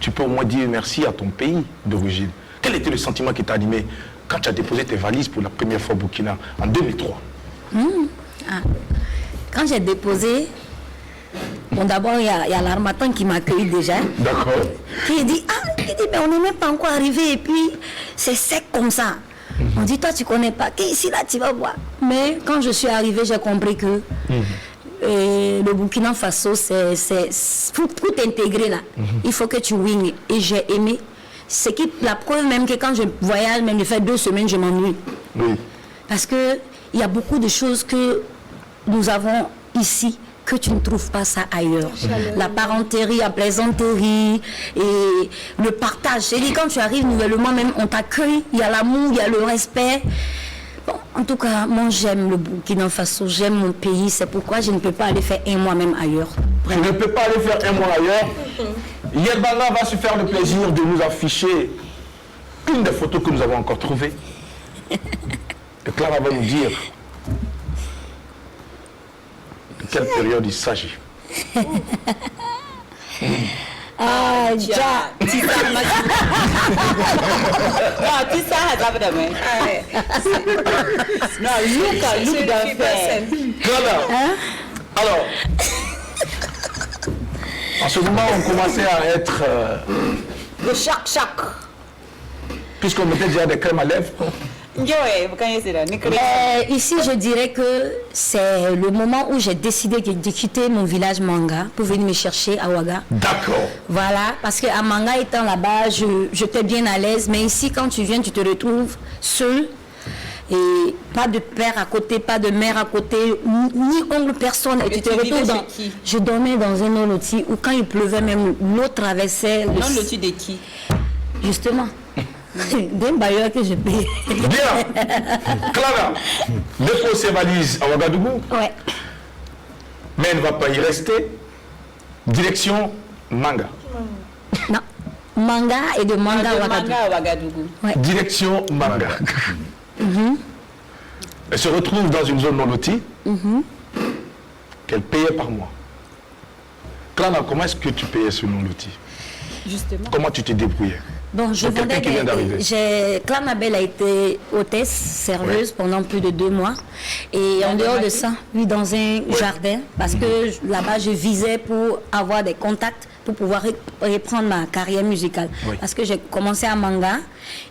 tu peux au moins dire merci à ton pays d'origine. Quel était le sentiment qui t'a animé quand tu as déposé tes valises pour la première fois au Burkina en 2003? Quand j'ai déposé, Bon, d'abord, il y a l'armatan qui m'accueille déjà. D'accord. Qui dit, mais on n'est même pas encore arrivé et puis c'est sec comme ça. On dit, toi, tu connais pas. Ici, là, tu vas voir. Mais quand je suis arrivée, j'ai compris que le Burkina Faso, c'est tout intégré là. Il faut que tu wings. Et j'ai aimé. C'est la preuve même que quand je voyage, même je fais 2 semaines, je m'ennuie. Oui. Parce qu'il y a beaucoup de choses que nous avons ici que tu ne trouves pas ça ailleurs. La parenterie, la plaisanterie et le partage. C'est-à-dire quand tu arrives nouvellement, même on t'accueille, il y a l'amour, il y a le respect. Bon, en tout cas, moi j'aime le Burkina Faso, j'aime mon pays, c'est pourquoi je ne peux pas aller faire 1 mois même ailleurs. Je ne peux pas aller faire 1 mois ailleurs. Yelbana va se faire le plaisir de nous afficher une des photos que nous avons encore trouvées. Et Clara va nous dire de quelle période il s'agit. Ah, ja. Non, look d'affaires. Clara, alors, en ce moment, on commençait à être... Le chac. puisqu'on mettait déjà des crèmes à lèvres. Ici, je dirais que c'est le moment où j'ai décidé de quitter mon village Manga pour venir me chercher à Ouaga. D'accord. Voilà, parce qu'à Manga étant là-bas, j'étais bien à l'aise. Mais ici, quand tu viens, tu te retrouves seul. Et pas de père à côté, pas de mère à côté, ni oncle, personne. Et tu te retrouves dans... Je dormais dans un loti où quand il pleuvait, même l'eau traversait... Non, loti de qui? Justement. D'un bailleur que je paye. Bien. Clara, dépose ses valises à Ouagadougou. Ouais. Mais elle ne va pas y rester. Direction Manga. Non. Manga et de Manga à Ouagadougou. Ouais. Direction Manga. Elle se retrouve dans une zone non lotie qu'elle payait par mois. Clara, comment est-ce que tu payais ce non loti? Justement. Comment tu te débrouillais? Bon, je vendais qui vient d'arriver. Clara Mabel a été hôtesse, serveuse pendant plus de 2 mois. Et en dehors de ça, oui, dans un jardin, parce que là-bas, je visais pour avoir des contacts pour pouvoir reprendre ma carrière musicale. Oui. Parce que j'ai commencé à Manga.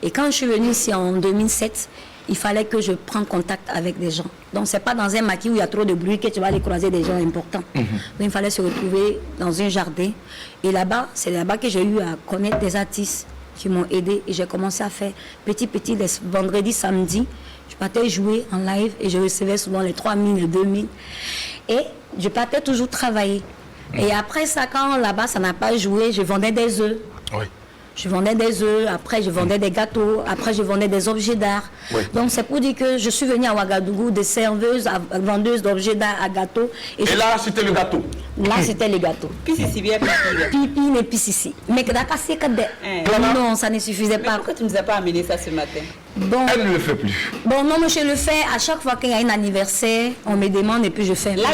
Et quand je suis venue ici en 2007, il fallait que je prenne contact avec des gens. Donc, ce n'est pas dans un maquis où il y a trop de bruit que tu vas aller croiser des gens importants. Donc, il fallait se retrouver dans un jardin. Et là-bas, c'est là-bas que j'ai eu à connaître des artistes qui m'ont aidé. Et j'ai commencé à faire petit, les vendredis, samedis. Je partais jouer en live et je recevais souvent les 3 000, les 2 000. Et je partais toujours travailler. Et après ça, quand là-bas, ça n'a pas joué, je vendais des œufs. Oui. Je vendais des œufs, après je vendais des gâteaux, après je vendais des objets d'art. Oui. Donc c'est pour dire que je suis venue à Ouagadougou, des serveuses, vendeuses d'objets d'art à gâteaux. Et là, c'était le gâteau. Là, c'était les gâteaux. Pipi et pissi. Mais que d'accord, c'est que non, ça ne suffisait pas. Pourquoi tu ne nous as pas amené ça ce matin? Bon, Elle ne le fait plus. bon, non, mais je le fais à chaque fois qu'il y a un anniversaire, on me demande et puis je fais. Là,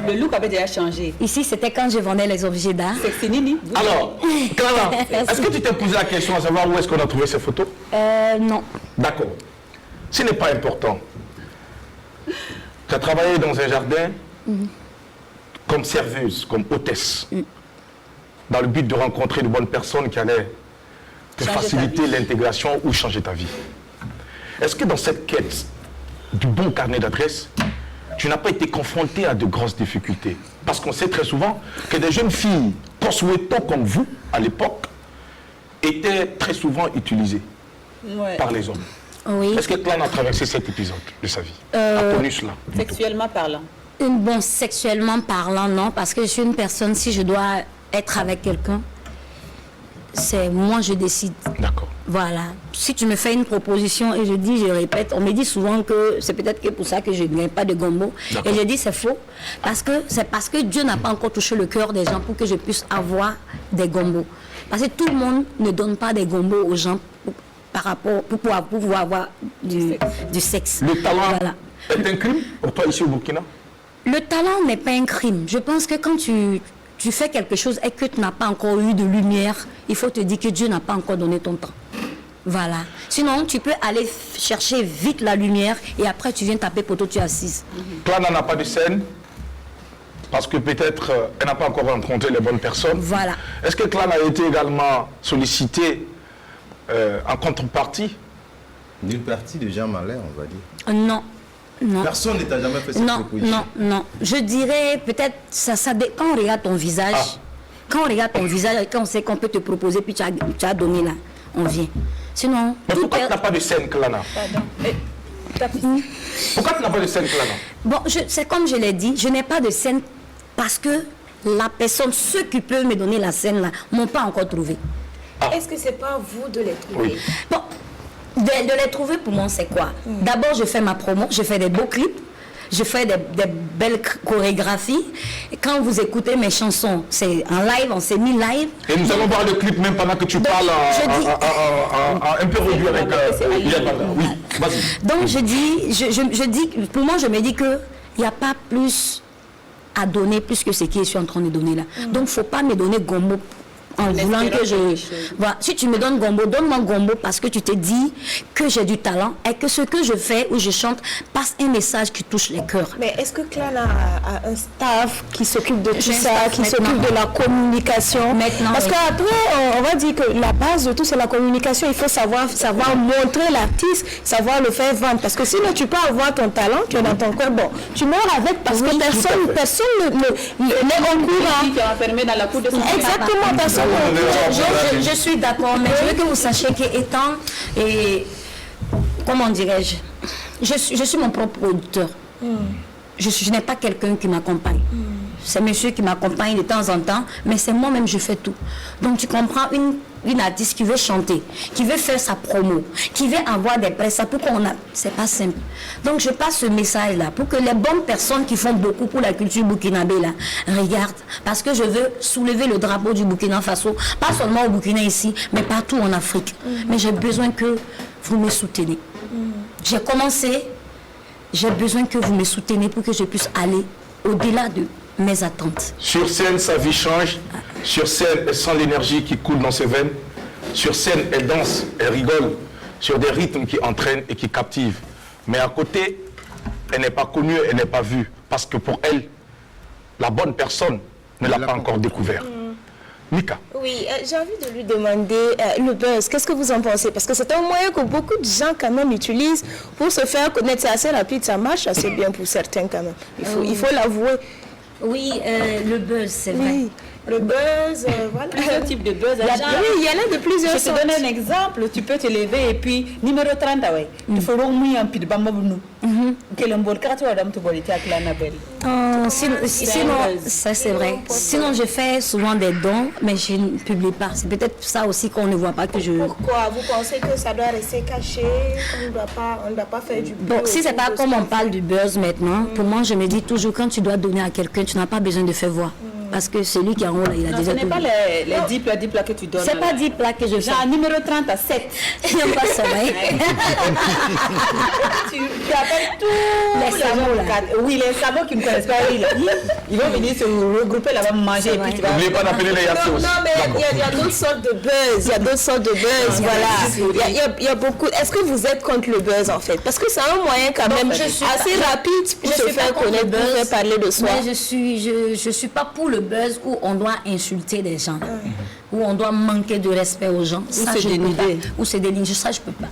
le look avait déjà changé. Ici, c'était quand je vendais les objets d'art. C'est Nini. Alors, Clara, est-ce que tu t'es posé la question à savoir où est-ce qu'on a trouvé ces photos? Non. D'accord. Ce n'est pas important. Tu as travaillé dans un jardin comme serveuse, comme hôtesse, dans le but de rencontrer de bonnes personnes qui allaient te faciliter l'intégration ou changer ta vie. Est-ce que dans cette quête du bon carnet d'adresses, tu n'as pas été confronté à de grosses difficultés? Parce qu'on sait très souvent que des jeunes filles consuétons comme vous, à l'époque, étaient très souvent utilisées par les hommes. Oui. Est-ce que Clara a traversé cet épisode de sa vie? A connu cela? Sexuellement parlant. Bon, sexuellement parlant, non, parce que je suis une personne, si je dois être avec quelqu'un, c'est moi je décide. D'accord. Voilà. Si tu me fais une proposition et je dis, je répète, on me dit souvent que c'est peut-être que pour ça que je ne gagne pas de gombo. Et je dis c'est faux. C'est parce que Dieu n'a pas encore touché le cœur des gens pour que je puisse avoir des gombos. Parce que tout le monde ne donne pas des gombos aux gens pour pouvoir avoir du sexe. Le talent Voilà. est un crime pour toi ici au Burkina? Le talent n'est pas un crime. Je pense que quand tu fais quelque chose et que tu n'as pas encore eu de lumière, il faut te dire que Dieu n'a pas encore donné ton temps. Voilà. Sinon, tu peux aller chercher vite la lumière et après tu viens taper poteau, tu es assise. Toi, n'en as pas de scène? parce que peut-être elle n'a pas encore rencontré les bonnes personnes. Voilà. Est-ce que Clan a été également sollicité en contrepartie? D'une partie de Jean Malin, on va dire. Non. Non. Personne ne t'a jamais fait cette proposition. Non. Je dirais peut-être, quand on regarde ton visage, quand on regarde ton visage, quand on sait qu'on peut te proposer, puis tu as donné là, on vient. Sinon... Mais pourquoi tu n'as pas de scène, Clana? Pourquoi tu n'as pas de scène, Clana? Bon, c'est comme je l'ai dit, je n'ai pas de scène parce que la personne, ceux qui peuvent me donner la scène là, m'ont pas encore trouvé. Est-ce que c'est pas vous de les trouver? Bon, de les trouver pour moi, c'est quoi? D'abord, je fais ma promo, je fais des beaux clips, je fais des belles chorégraphies. Et quand vous écoutez mes chansons, c'est en live, on s'est mis live. Et nous allons voir le clip même pendant que tu parles un peu réduit avec... Oui, vas-y. Donc, je dis, pour moi, je me dis qu'il n'y a pas plus à donner, plus que ce que je suis en train de donner là. Donc, il ne faut pas me donner gombo en voulant que je... Voilà. Si tu me donnes gombo, donne-moi gombo parce que tu te dis que j'ai du talent et que ce que je fais ou je chante passe un message qui touche les cœurs. Mais est-ce que Clan a un staff qui s'occupe de tout J'ai un ça, staff qui maintenant. s'occupe de la communication? Maintenant, Parce oui. qu'après, on va dire que la base de tout, c'est la communication. Il faut savoir montrer l'artiste, savoir le faire vendre. Parce que sinon, tu peux avoir ton talent, tu es dans ton coin, bon, tu meurs avec parce que personne n'est au courant. Qui est enfermé dans la cour de son Exactement, personne. Je suis d'accord, mais je veux que vous sachiez qu'étant, comment dirais-je, je suis mon propre producteur. Je n'ai pas quelqu'un qui m'accompagne. C'est monsieur qui m'accompagne de temps en temps, mais c'est moi-même, je fais tout. Donc tu comprends, une artiste qui veut chanter, qui veut faire sa promo, qui veut avoir des presses, c'est pas simple. Donc je passe ce message-là pour que les bonnes personnes qui font beaucoup pour la culture burkinabé là, regardent. Parce que je veux soulever le drapeau du Burkina Faso, pas seulement au Burkina ici, mais partout en Afrique. Mais j'ai besoin que vous me soutenez. J'ai commencé, j'ai besoin que vous me soutenez pour que je puisse aller au-delà de mes attentes. Sur scène, sa vie change. Sur scène, elle sent l'énergie qui coule dans ses veines. Sur scène, elle danse, elle rigole. Sur des rythmes qui entraînent et qui captivent. Mais à côté, elle n'est pas connue, elle n'est pas vue. Parce que pour elle, la bonne personne ne l'a pas encore découvert. Mika. Oui, j'ai envie de lui demander le buzz. Qu'est-ce que vous en pensez? Parce que c'est un moyen que beaucoup de gens quand même utilisent pour se faire connaître. C'est assez rapide, ça marche assez bien pour certains quand même. Il faut l'avouer. Oui, le buzz, c'est vrai. Oui, le buzz, voilà. Plusieurs types de buzz. Oui, il y en a de plusieurs Je te sortes. donne un exemple. Tu peux te lever et puis, numéro 30, ouais. Tu feras au moins un peu de bambou. Quel un bol 4 heures d'homme te boliter avec la nabelle. Sinon, ça c'est vrai. Sinon, je fais souvent des dons, mais je ne publie pas. C'est peut-être ça aussi qu'on ne voit pas que je... Pourquoi? Vous pensez que ça doit rester caché? On ne doit pas faire du buzz? Bon, si c'est pas comme on parle du buzz maintenant, pour moi, je me dis toujours, quand tu dois donner à quelqu'un, tu n'as pas besoin de faire voir. Parce que celui qui est en haut, là, il a Non, déjà ce n'est tout pas vu. les 10 plats que tu donnes. C'est pas 10 plats que je fais. Genre, numéro 30 à 7. J'aime pas ça, ouais. Tu appelles tous Les sabots, là. Oui, les sabots qui ne connaissent pas, oui, là. Ils vont venir se regrouper là-bas, manger. Et puis tu vas... N'oubliez pas d'appeler les Yassi aussi. Non, mais il y a d'autres sortes de buzz. Il y a d'autres sortes de buzz, voilà. Il y a beaucoup. Est-ce que vous êtes contre le buzz, en fait? Parce que c'est un moyen quand même je suis assez rapide pour se faire connaître, pour faire parler de soi. Mais je suis pas pour le buzz où on doit insulter des gens, où on doit manquer de respect aux gens. Ça, se je peux pas. dénider. Ou se dénigrer, ça, je peux pas.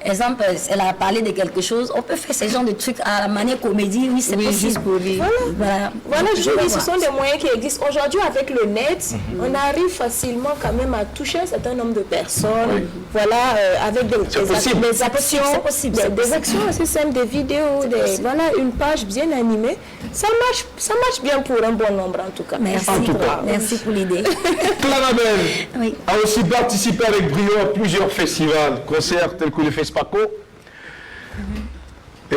Exemple, elle a parlé de quelque chose, on peut faire ce genre de trucs à la manière comédie, oui, c'est possible. juste pour rire. Voilà, Je je peux dis, voir. ce sont des moyens qui existent. Aujourd'hui, avec le net, on arrive facilement quand même à toucher un certain nombre de personnes. Voilà, avec des actions, c'est possible, des actions assez simples, des vidéos, voilà, une page bien animée. Ça marche bien pour un bon nombre en tout cas. Merci, merci pour l'idée. Clanabel Oui. a aussi participé avec brio à plusieurs festivals, concerts tels que le FESPACO,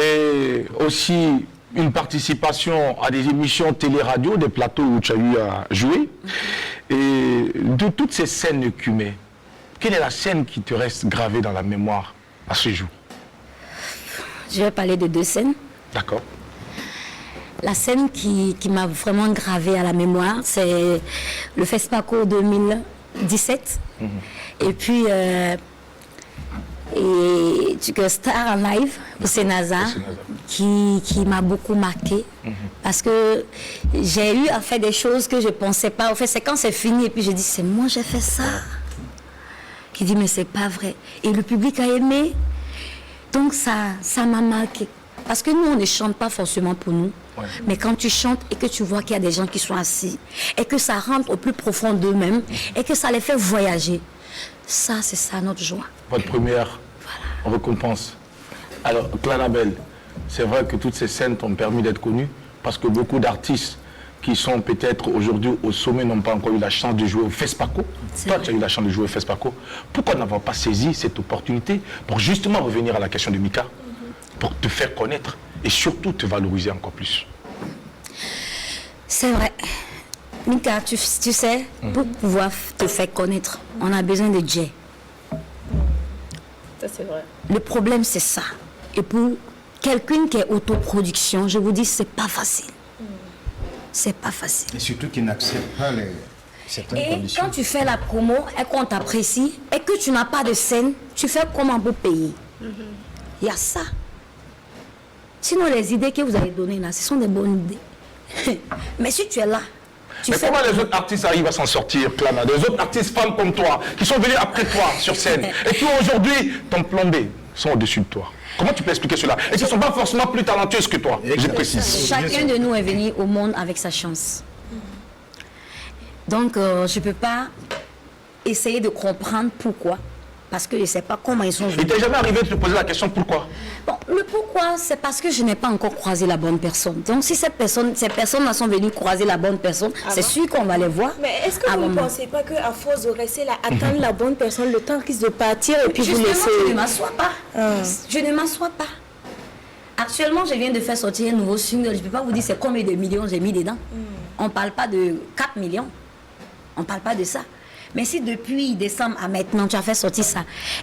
et aussi une participation à des émissions télé-radio, des plateaux où tu as eu à jouer. Et de toutes ces scènes écumées, quelle est la scène qui te reste gravée dans la mémoire à ce jour? Je vais parler de 2 scènes. D'accord. La scène qui m'a vraiment gravée à la mémoire, c'est le FESPACO 2017. Et puis, Et que Star en live au Sénasa, qui m'a beaucoup marqué. Parce que j'ai eu à faire des choses que je ne pensais pas. En fait, c'est quand c'est fini et puis je dis, c'est moi j'ai fait ça. Qui dit, mais c'est pas vrai. Et le public a aimé. Donc ça m'a marqué. Parce que nous, on ne chante pas forcément pour nous. Ouais. Mais quand tu chantes et que tu vois qu'il y a des gens qui sont assis et que ça rentre au plus profond d'eux-mêmes et que ça les fait voyager, ça, c'est ça notre joie. Votre première récompense. Alors, Clanabel, c'est vrai que toutes ces scènes t'ont permis d'être connu parce que beaucoup d'artistes qui sont peut-être aujourd'hui au sommet n'ont pas encore eu la chance de jouer au FESPACO. Toi, tu as eu la chance de jouer au FESPACO. Pourquoi n'avoir pas saisi cette opportunité pour justement revenir à la question de Mika, pour te faire connaître et surtout te valoriser encore plus? C'est vrai. Mika, tu sais, pour pouvoir te faire connaître, on a besoin de Jay. Ça, c'est vrai. Le problème, c'est ça. Et pour quelqu'un qui est autoproduction, je vous dis, c'est pas facile. C'est pas facile. Et surtout qu'il n'accepte pas certaines conditions. Et quand tu fais la promo et qu'on t'apprécie et que tu n'as pas de scène, tu fais comment pour payer? Il y a ça. Sinon, les idées que vous avez données là, ce sont des bonnes idées. Mais si tu es là, mais comment les autres artistes arrivent à s'en sortir, Clana? Des autres artistes femmes comme toi, qui sont venus après toi sur scène et qui aujourd'hui t'ont plombé, sont au-dessus de toi. Comment tu peux expliquer cela? Et qui ne sont pas forcément plus talentueuses que toi, je précise. Chacun de nous est venu au monde avec sa chance. Donc, je ne peux pas essayer de comprendre pourquoi. Parce que je ne sais pas comment ils sont venus. Il t'est jamais arrivé de te poser la question pourquoi? Bon, le pourquoi, c'est parce que je n'ai pas encore croisé la bonne personne. Donc, si ces personnes-là sont venues croiser la bonne personne, c'est sûr qu'on va les voir. Mais est-ce que vous ne pensez pas qu'à force de rester là, attendre la bonne personne, le temps risque de partir et puis vous laisser... Je ne m'assois pas. Je ne m'assois pas. Actuellement, je viens de faire sortir un nouveau single. Je ne peux pas vous dire c'est combien de millions j'ai mis dedans. On ne parle pas de 4 millions. On ne parle pas de ça. Mais si depuis décembre à maintenant, tu as fait sortir ça,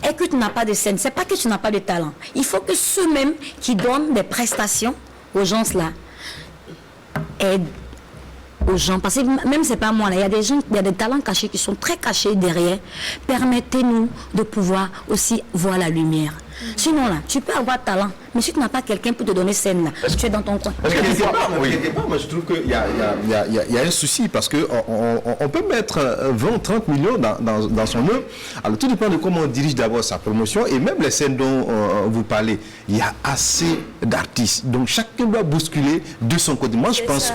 et que tu n'as pas de scène, c'est pas que tu n'as pas de talent. Il faut que ceux-mêmes qui donnent des prestations aux gens là aident aux gens. Parce que même c'est pas moi là, il y a des gens, il y a des talents cachés qui sont très cachés derrière. Permettez-nous de pouvoir aussi voir la lumière. Sinon là, tu peux avoir talent, mais si tu n'as pas quelqu'un pour te donner scène là, tu es dans ton coin. Quelque part, moi je trouve qu'il y a un souci parce qu'on peut mettre 20-30 millions dans son œuvre. Alors tout dépend de comment on dirige d'abord sa promotion et même les scènes dont vous parlez. Il y a assez d'artistes, donc chacun doit bousculer de son côté. Moi je pense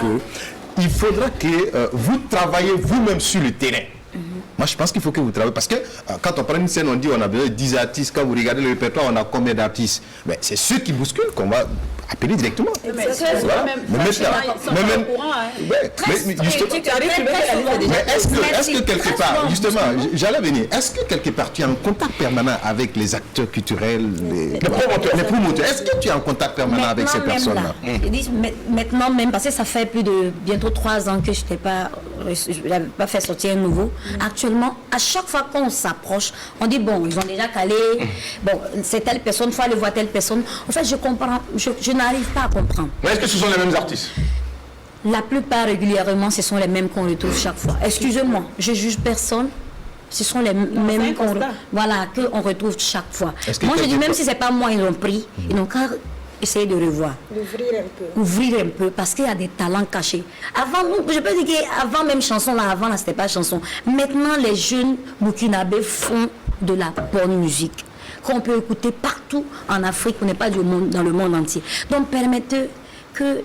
qu'il faudra que vous travaillez vous-même sur le terrain. Moi, je pense qu'il faut que vous travaillez. Parce que quand on prend une scène, on dit on a besoin de 10 artistes. Quand vous regardez le répertoire, on a combien d'artistes? Mais c'est ceux qui bousculent qu'on va appeler directement. Mais est-ce que quelque part, justement, j'allais venir, est-ce que quelque part tu es en contact permanent avec les acteurs culturels, les promoteurs? Est-ce que tu es en contact permanent avec ces personnes-là? Maintenant même, parce que ça fait plus de bientôt 3 ans que je n'avais pas fait sortir un nouveau. Actuellement, à chaque fois qu'on s'approche, on dit bon, ils ont déjà calé, bon, c'est telle personne, il faut aller voir telle personne. En fait, je comprends, je n'arrive pas à comprendre. Mais est-ce que ce sont les mêmes artistes? La plupart régulièrement, ce sont les mêmes qu'on retrouve chaque fois. Excusez-moi, je juge personne. Ce sont les mêmes qu'on retrouve chaque fois. Moi, je dis même si ce n'est pas moi, ils l'ont pris, ils n'ont qu'à essayer de revoir. Ouvrir un peu, parce qu'il y a des talents cachés. Avant, je peux dire qu'avant même chanson, là, avant, là, c'était pas chanson. Maintenant, les jeunes burkinabés font de la bonne musique qu'on peut écouter partout en Afrique, on n'est pas dans le monde entier. Donc, permettez que,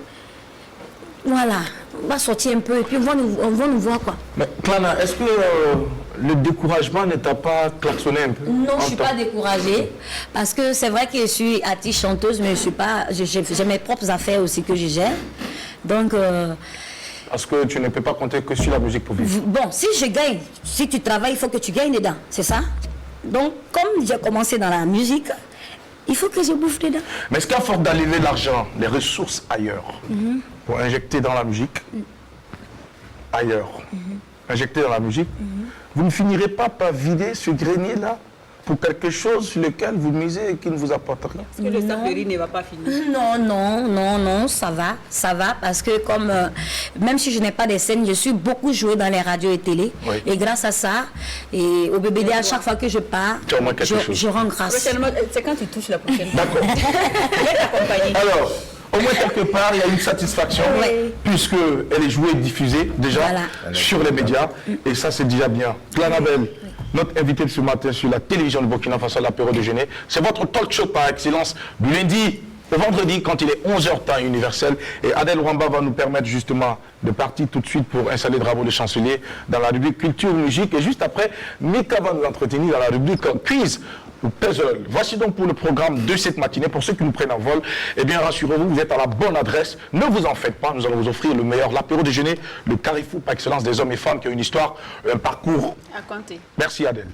voilà, on va sortir un peu et puis on va nous voir quoi. Mais Clana, est-ce que le découragement ne t'a pas klaxonné un peu? Non, je ne suis pas découragée parce que c'est vrai que je suis artiste chanteuse, mais je suis pas, j'ai mes propres affaires aussi que je gère. Donc... Parce que tu ne peux pas compter que sur la musique pour vivre. Bon, si je gagne, si tu travailles, il faut que tu gagnes dedans, c'est ça? Donc, comme j'ai commencé dans la musique, il faut que je bouffe dedans. Mais est-ce qu'à force d'allumer l'argent, les ressources ailleurs, pour injecter dans la musique, injecter dans la musique, vous ne finirez pas par vider ce grenier-là pour quelque chose sur lequel vous misez et qui ne vous apporte rien. Est-ce que le sac de riz ne va pas finir? Non, ça va, parce que comme, même si je n'ai pas de scène, je suis beaucoup jouée dans les radios et télé, et grâce à ça, et au BBD, à chaque fois que je pars, je rends grâce. Prochainement, c'est quand tu touches la prochaine fois. D'accord. Je vais t'accompagner. Alors, au moins quelque part, il y a une satisfaction, puisqu'elle est jouée et diffusée déjà sur les médias, et ça c'est déjà bien. Clanabel, notre invité de ce matin sur la télévision de Burkina Faso à l'apéro déjeuner, c'est votre talk show par excellence du lundi au vendredi quand il est 11h temps universel. Et Adel Rwamba va nous permettre justement de partir tout de suite pour installer le drapeau de chancelier dans la rubrique culture, musique. Et juste après, Mika va nous entretenir dans la rubrique quiz ou puzzle. Voici donc pour le programme de cette matinée. Pour ceux qui nous prennent en vol, eh bien rassurez-vous, vous êtes à la bonne adresse. Ne vous en faites pas, nous allons vous offrir le meilleur, l'apéro déjeuner, le carrefour par excellence des hommes et femmes qui ont une histoire, un parcours. À compter. Merci Adel.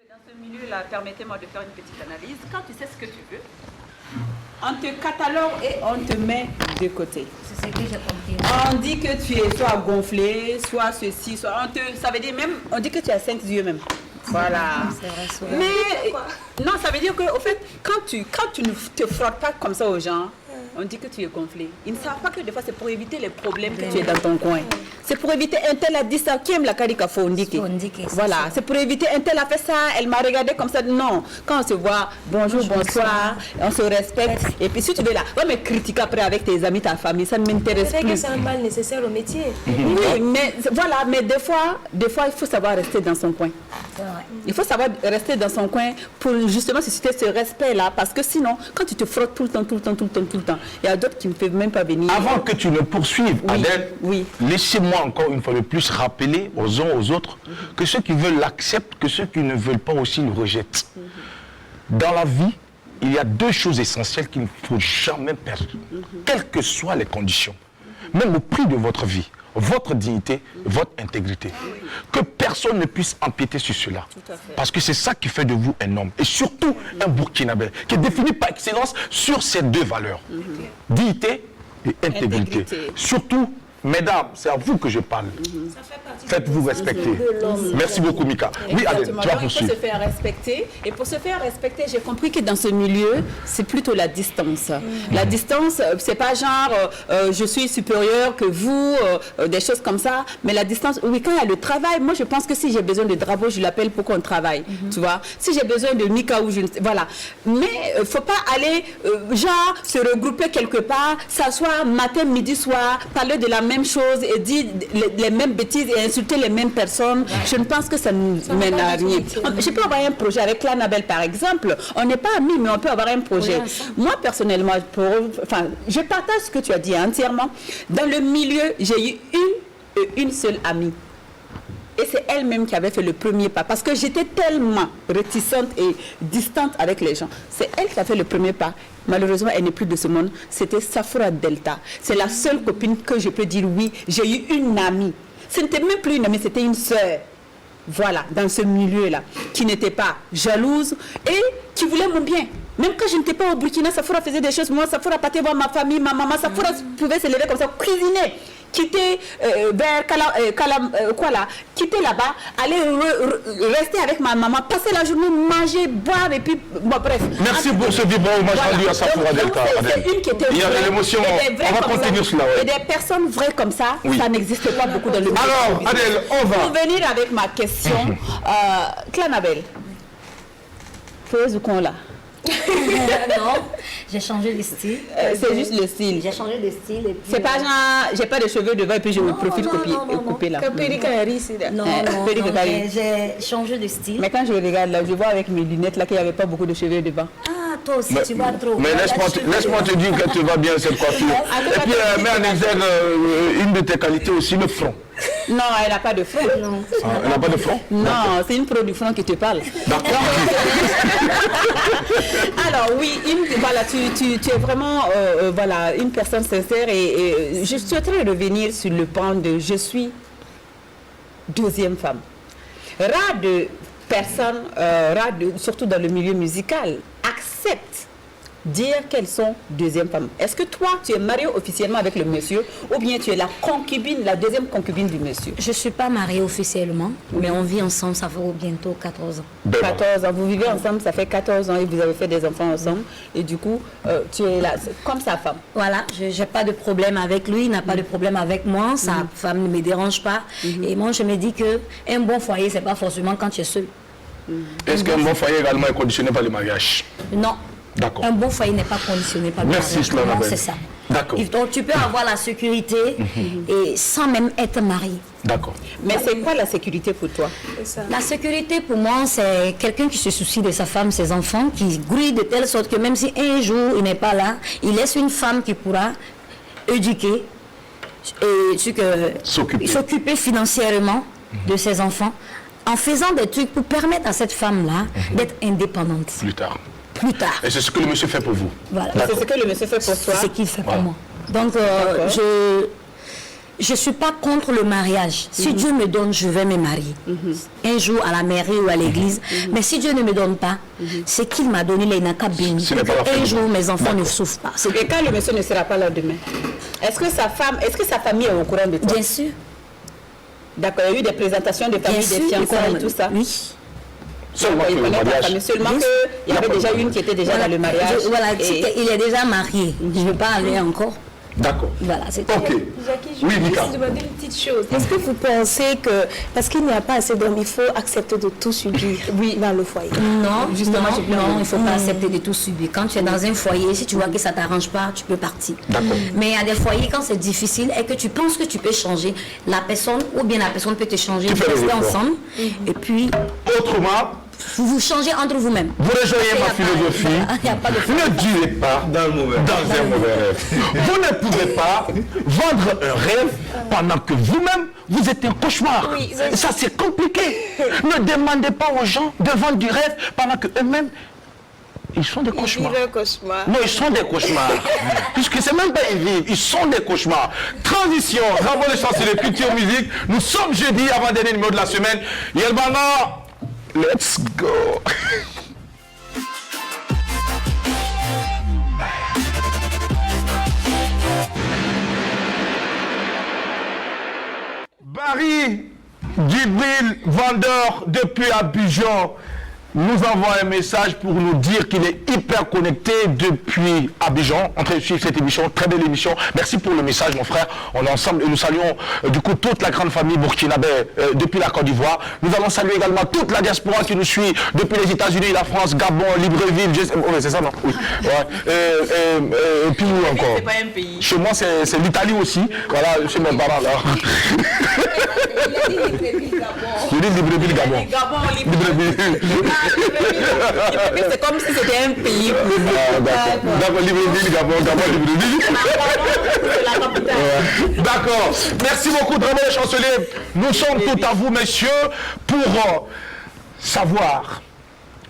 Dans ce milieu-là, permettez-moi de faire une petite analyse. Quand tu sais ce que tu veux, on te catalogue et on te met de côté. C'est ce que j'ai compris. On dit que tu es soit gonflé, soit ceci, soit... ça veut dire même, on dit que tu as 5 yeux même. Voilà. C'est vrai, souvent. Mais, non, ça veut dire qu'au fait, quand tu ne te frottes pas comme ça aux gens, on dit que tu es gonflé. Ils ne savent pas que des fois c'est pour éviter les problèmes que tu es dans ton coin. C'est pour éviter un tel a dit ça, qui aime la carika fondike. Voilà, c'est pour éviter un tel a fait ça, elle m'a regardé comme ça. Non, quand on se voit, bonjour, bonsoir, on se respecte. Et puis si tu veux là, ouais, mais critique après avec tes amis, ta famille, ça ne m'intéresse C'est vrai plus. que c'est un mal nécessaire au métier. Oui, mais voilà, mais des fois, il faut savoir rester dans son coin. Il faut savoir rester dans son coin pour justement susciter ce respect-là, parce que sinon, quand tu te frottes tout le temps, il y a d'autres qui ne peuvent même pas venir. Avant que tu ne poursuives, Adèle, oui. Laissez-moi encore une fois de plus rappeler aux uns aux autres que ceux qui veulent l'acceptent, que ceux qui ne veulent pas aussi le rejettent. Dans la vie, il y a deux choses essentielles qu'il ne faut jamais perdre, quelles que soient les conditions, même au prix de votre vie. Votre dignité, votre intégrité. Que personne ne puisse empiéter sur cela. Parce que c'est ça qui fait de vous un homme. Et surtout un Burkinabé, qui est défini par excellence sur ces deux valeurs. Dignité et intégrité. Surtout, mesdames, c'est à vous que je parle. Faites-vous respecter. Merci beaucoup, Mika. Oui, Adèle, tu vas poursuivre. Il faut se faire respecter. Et pour se faire respecter, j'ai compris que dans ce milieu, c'est plutôt la distance. La distance, c'est pas genre je suis supérieur que vous, des choses comme ça. Mais la distance, oui, quand il y a le travail, moi je pense que si j'ai besoin de Drabo, je l'appelle pour qu'on travaille. Tu vois? Si j'ai besoin de Mika ou je ne sais, voilà. Mais il ne faut pas aller genre se regrouper quelque part, s'asseoir matin, midi, soir, parler de la même chose et dire les mêmes bêtises et insulter les mêmes personnes. Je ne pense que ça ne mène à rien. Je peux avoir un projet avec Clanabel par exemple. On n'est pas amis, mais on peut avoir un projet. Moi personnellement, je partage ce que tu as dit entièrement. Dans le milieu, j'ai eu une seule amie. Et c'est elle-même qui avait fait le premier pas. Parce que j'étais tellement réticente et distante avec les gens. C'est elle qui a fait le premier pas. Malheureusement, elle n'est plus de ce monde. C'était Safura Delta. C'est la seule copine que je peux dire oui. J'ai eu une amie. Ce n'était même plus une amie, c'était une sœur. Voilà, dans ce milieu-là. Qui n'était pas jalouse et qui voulait mon bien. Même quand je n'étais pas au Burkina, Safura faisait des choses. Moi, Safura partait voir ma famille, ma maman. Safura pouvait se lever comme ça, cuisiner. Quitter vers quitter là-bas, aller rester avec ma maman, passer la journée, manger, boire et puis bon, bref. Merci pour ce vibrant hommage rendu à Safura Delta. C'est une qui était il y a l'émotion, on va continuer cela. Et des personnes vraies comme ça, ça n'existe pas beaucoup dans le monde. Alors, Adèle, on va. Pour venir avec ma question, Clanabel, fais ou qu'on là? Non, j'ai changé de style. C'est juste le style. J'ai changé de style. C'est pas genre, j'ai pas de cheveux devant et puis je profite couper là. Non, j'ai changé de style. Mais quand je regarde là, je vois avec mes lunettes là qu'il n'y avait pas beaucoup de cheveux devant. Ah, toi aussi, tu vois trop. Mais laisse-moi te dire que tu vas bien cette coiffure. Et puis, mets en exergue une de tes qualités aussi, le front. Non, elle n'a pas de front. Non. Elle n'a pas de front? Non, c'est une pro du front qui te parle. Alors oui, voilà, tu es vraiment voilà, une personne sincère et je souhaiterais revenir sur le point de je suis deuxième femme. Rare de personnes, surtout dans le milieu musical, acceptent dire qu'elles sont deuxième femmes. Est-ce que toi, tu es mariée officiellement avec le monsieur ou bien tu es la concubine, la deuxième concubine du monsieur? Je ne suis pas mariée officiellement, mais on vit ensemble, ça fait bientôt 14 ans. 14 ans. Vous vivez ensemble, ça fait 14 ans et vous avez fait des enfants ensemble. Et du coup, tu es là comme sa femme. Voilà, je n'ai pas de problème avec lui, il n'a pas de problème avec moi, sa femme ne me dérange pas. Et moi, je me dis qu'un bon foyer, ce n'est pas forcément quand tu es seul. Est-ce qu'un bon foyer également est conditionné par le mariage? Non. D'accord. Un bon foyer n'est pas conditionné par le mariage. Merci, Cela. Non, c'est ça. D'accord. Donc, tu peux avoir la sécurité et sans même être marié. D'accord. Mais c'est quoi la sécurité pour toi? La sécurité pour moi, c'est quelqu'un qui se soucie de sa femme, ses enfants, qui grouille de telle sorte que même si un jour il n'est pas là, il laisse une femme qui pourra éduquer et s'occuper financièrement de ses enfants en faisant des trucs pour permettre à cette femme-là d'être indépendante. Plus tard. Et c'est ce que le monsieur fait pour vous? Voilà. C'est ce que le monsieur fait pour toi? C'est ce qu'il fait pour moi. Donc, je ne suis pas contre le mariage. Si Dieu me donne, je vais me marier. Un jour à la mairie ou à l'église. Mais si Dieu ne me donne pas, c'est qu'il m'a donné les naka bénis. Un jour, mes enfants ne souffrent pas. Et quand le monsieur ne sera pas là demain, est-ce que sa famille est au courant de toi? Bien sûr. D'accord, il y a eu des présentations de famille, des fiançailles et tout ça? Oui. Seulement que le mariage. Seulement qu'il y avait déjà une qui était déjà dans le mariage. Voilà, il est déjà marié. Je ne veux pas aller encore. D'accord. Voilà, c'est ok. Jackie, je Oui, veux Mika. juste demander une petite chose. Est-ce que vous pensez que, parce qu'il n'y a pas assez d'hommes, il faut accepter de tout subir dans le foyer? Non, justement, non, il ne faut pas accepter de tout subir. Quand tu es dans un foyer, si tu vois que ça ne t'arrange pas, tu peux partir. Mais il y a des foyers, quand c'est difficile et que tu penses que tu peux changer, la personne, ou bien la personne peut te changer, vous restez ensemble, et puis... Autrement, vous changez entre vous-même. vous rejoignez ma philosophie. Il n'y a pas de Ne durez pas dans un mauvais rêve. Vous ne pouvez pas vendre un rêve pendant que vous-même, vous êtes un cauchemar. Ça, c'est compliqué. Ne demandez pas aux gens de vendre du rêve pendant qu'eux-mêmes, ils sont des cauchemars. Non, ils sont des cauchemars. Puisque c'est même pas ils vivent, ils sont des cauchemars. Transition, Ramon le chancelier culture musique. Nous sommes jeudi, avant-dernier numéro de la semaine. Yelbana, let's go. Barry Djibril, vendeur depuis Abidjan, nous envoie un message pour nous dire qu'il est hyper connecté depuis Abidjan, en train de suivre cette émission, très belle émission. Merci pour le message, mon frère. On est ensemble et nous saluons du coup toute la grande famille burkinabé depuis la Côte d'Ivoire. Nous allons saluer également toute la diaspora qui nous suit depuis les États-Unis, la France, Gabon, Libreville. C'est ça, non? Oui. Ouais. Et puis où encore? C'est pas un pays. Chez moi, c'est l'Italie aussi. Voilà, chez mes parents là. Je dis Libreville, Gabon. Libreville. C'est comme si c'était un pays pour nous. D'accord, Libreville, Gabon, Libreville. C'est la capitale. D'accord. Merci beaucoup, Dramé le chancelier. Nous sommes tout à vous, messieurs, pour savoir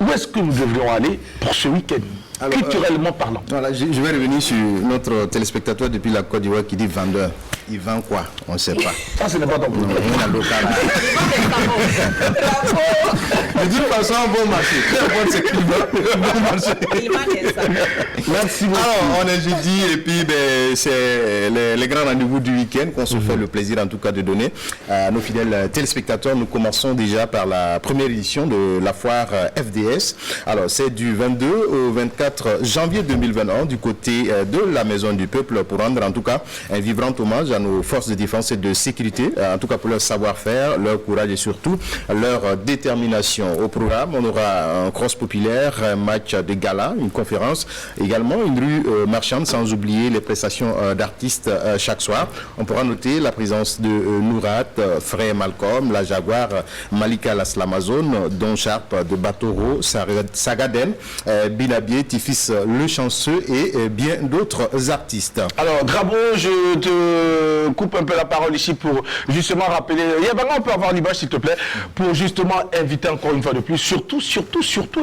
où est-ce que nous devrions aller pour ce week-end, culturellement parlant. Voilà, je vais revenir sur notre téléspectateur depuis la Côte d'Ivoire qui dit vendeur. Il vend quoi? On ne sait pas. Ça, ce n'est pas ton problème. De toute façon, bon marché. Bon marché. Merci beaucoup. Alors, on est jeudi et puis c'est les grands rendez-vous du week-end qu'on se fait le plaisir en tout cas de donner à nos fidèles téléspectateurs. Nous commençons déjà par la première édition de la foire FDS. Alors, c'est du 22 au 24 janvier 2021 du côté de la Maison du Peuple pour rendre en tout cas un vibrant hommage à nos forces de défense et de sécurité, en tout cas pour leur savoir-faire, leur courage et surtout leur détermination. Au programme, on aura un cross populaire, un match de gala, une conférence, également une rue marchande, sans oublier les prestations d'artistes chaque soir. On pourra noter la présence de Nourat, Frère Malcolm, la Jaguar, Malika Laslamazone, Don Sharp de Batoro, Sagaden, Bilabier, Tifis Le Chanceux et bien d'autres artistes. Alors, Grabo, je te coupe un peu la parole ici pour justement rappeler. On peut avoir l'image, s'il te plaît, pour justement inviter encore une fois de plus, surtout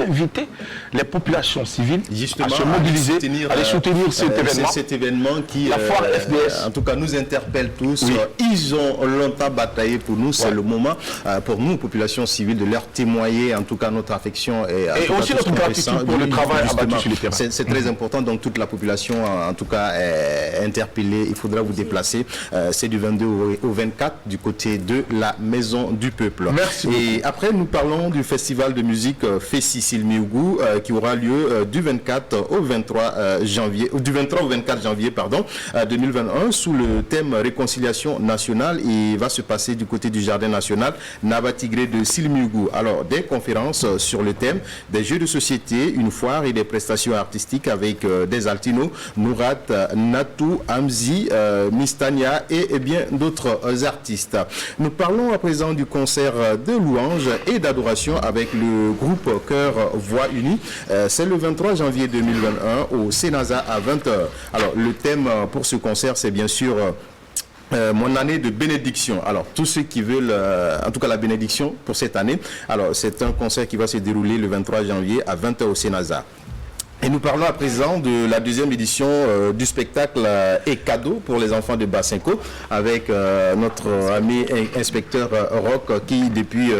inviter les populations civiles justement, à se mobiliser, à les soutenir cet événement qui, la foire FDS. En tout cas, nous interpelle tous. Oui. Ils ont longtemps bataillé pour nous. C'est le moment pour nous, population civile, de leur témoigner en tout cas notre affection et aussi notre gratitude pour le travail abattu sur le terrain. C'est très important. Donc toute la population, en tout cas, est interpellée. Il faudra vous déplacer. C'est du 22 au 24 du côté de la Maison du Peuple. Merci. Et après, nous parlons du festival de musique Fessi Silmiugou qui aura lieu du 24 au 23 janvier, du 23 au 24 janvier, pardon, 2021, sous le thème réconciliation nationale. Il va se passer du côté du Jardin national Nabatigré de Silmiugou. Alors, des conférences sur le thème, des jeux de société, une foire et des prestations artistiques avec des altinos, Nourat, Natou, Amzi, Mistania et bien d'autres artistes. Nous parlons à présent du concert de louanges et d'adoration avec le groupe Chœur Voix Unie. C'est le 23 janvier 2021 au Sénaza à 20h. Alors, le thème pour ce concert, c'est bien sûr mon année de bénédiction. Alors, tous ceux qui veulent, en tout cas la bénédiction pour cette année, alors c'est un concert qui va se dérouler le 23 janvier à 20h au Sénaza. Et nous parlons à présent de la deuxième édition du spectacle et cadeau pour les enfants de Bassinco avec notre ami inspecteur Rock qui depuis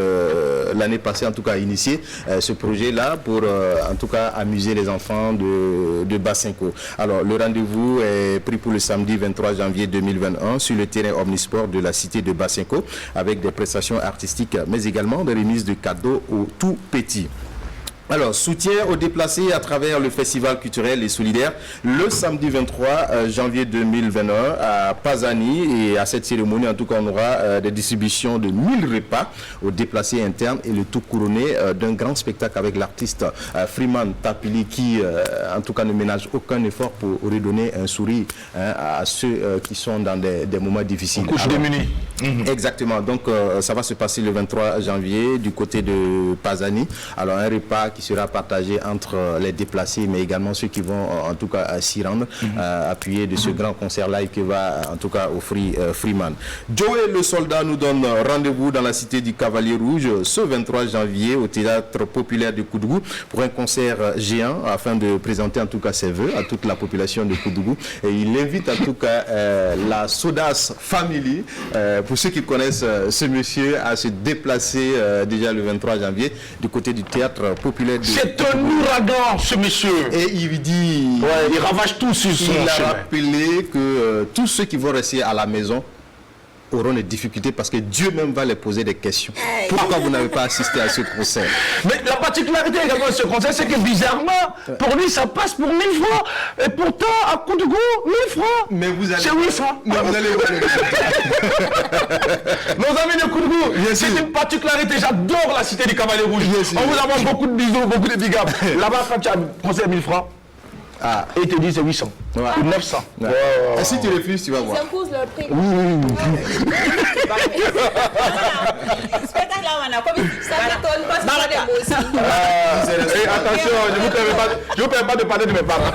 l'année passée en tout cas a initié ce projet-là pour en tout cas amuser les enfants de Bassinco. Alors le rendez-vous est pris pour le samedi 23 janvier 2021 sur le terrain omnisport de la cité de Bassinco avec des prestations artistiques mais également des remises de cadeaux aux tout petits. Alors, soutien aux déplacés à travers le festival culturel et solidaire le samedi 23 janvier 2021 à Pazani et à cette cérémonie, en tout cas, on aura des distributions de 1000 repas aux déplacés internes et le tout couronné d'un grand spectacle avec l'artiste Freeman Tapili qui, en tout cas, ne ménage aucun effort pour redonner un sourire à ceux qui sont dans des moments difficiles. Couche démunie. Exactement. Donc, ça va se passer le 23 janvier du côté de Pazani. Alors, un repas qui sera partagé entre les déplacés, mais également ceux qui vont en tout cas s'y rendre, appuyer de ce grand concert live que va en tout cas offrir Freeman. Joey le soldat nous donne rendez-vous dans la cité du Cavalier Rouge ce 23 janvier au théâtre populaire de Koudougou pour un concert géant afin de présenter en tout cas ses vœux à toute la population de Koudougou. Et il invite en tout cas la Sodas Family, pour ceux qui connaissent ce monsieur, à se déplacer déjà le 23 janvier du côté du théâtre populaire. C'est un ouragan, ce monsieur. Et il dit... Ouais, il ravage tout sur son chemin. Il a rappelé que tous ceux qui vont rester à la maison auront des difficultés parce que Dieu même va les poser des questions. Pourquoi vous n'avez pas assisté à ce concert? Mais la particularité également de ce concert, c'est que bizarrement, pour lui, ça passe pour 1000 francs. Et pourtant, à Koudougou, 1000 francs. Mais vous allez... C'est 8 francs. Mais vous allez voir nos amis de Koudougou, c'est une particularité. J'adore la cité du Cavalier Rouge. On vous envoie beaucoup de bisous, beaucoup de big up. Là-bas, quand tu as un concert 1000 francs, et il te dit c'est 800 ou 900. Ouais. Et si tu refuses, tu vas voir. Ils imposent leur prix. Et attention, je ne vous permets pas de parler de mes parents.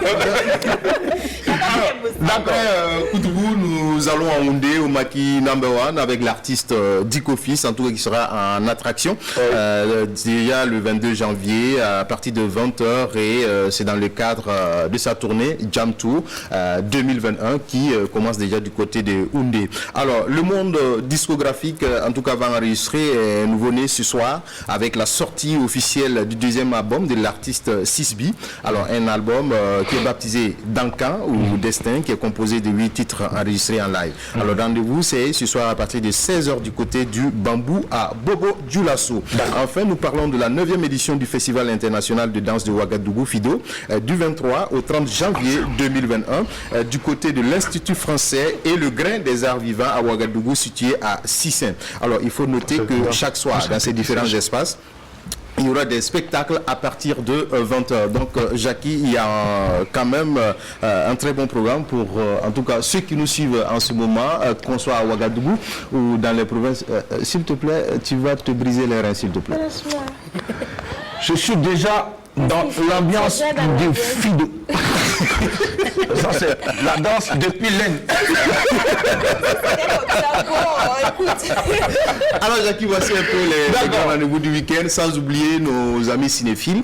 D'après Koudougou, nous allons à Oundé, au Maki No.1 avec l'artiste Dico Fils, en tout cas qui sera en attraction déjà le 22 janvier à partir de 20h et c'est dans le cadre de sa tournée Jam Tour 2021 qui commence déjà du côté de Oundé. Alors le monde discographique en tout cas va enregistrer un nouveau-né ce soir avec la sortie officielle du deuxième album de l'artiste 6B. Alors un album qui est baptisé Dankan ou Destin, qui est composé de 8 titres enregistrés en live. Alors rendez-vous c'est ce soir à partir de 16h du côté du Bambou à Bobo Dioulasso. Enfin nous parlons de la 9e édition du Festival international de danse de Ouagadougou FIDO du 23 au 30 janvier 2021 du côté de l'Institut français et le Grain des Arts Vivants à Ouagadougou situé à Sissin. Alors il faut noter que chaque soir dans ces différents espaces il y aura des spectacles à partir de 20h. Donc, Jackie, il y a quand même un très bon programme pour, en tout cas, ceux qui nous suivent en ce moment, qu'on soit à Ouagadougou ou dans les provinces. S'il te plaît, tu vas te briser les reins, s'il te plaît. Je suis déjà dans l'ambiance du fido. Ça, c'est la danse depuis l'aine. Alors Jackie, voici un peu les grands rendez-vous du week-end, sans oublier nos amis cinéphiles,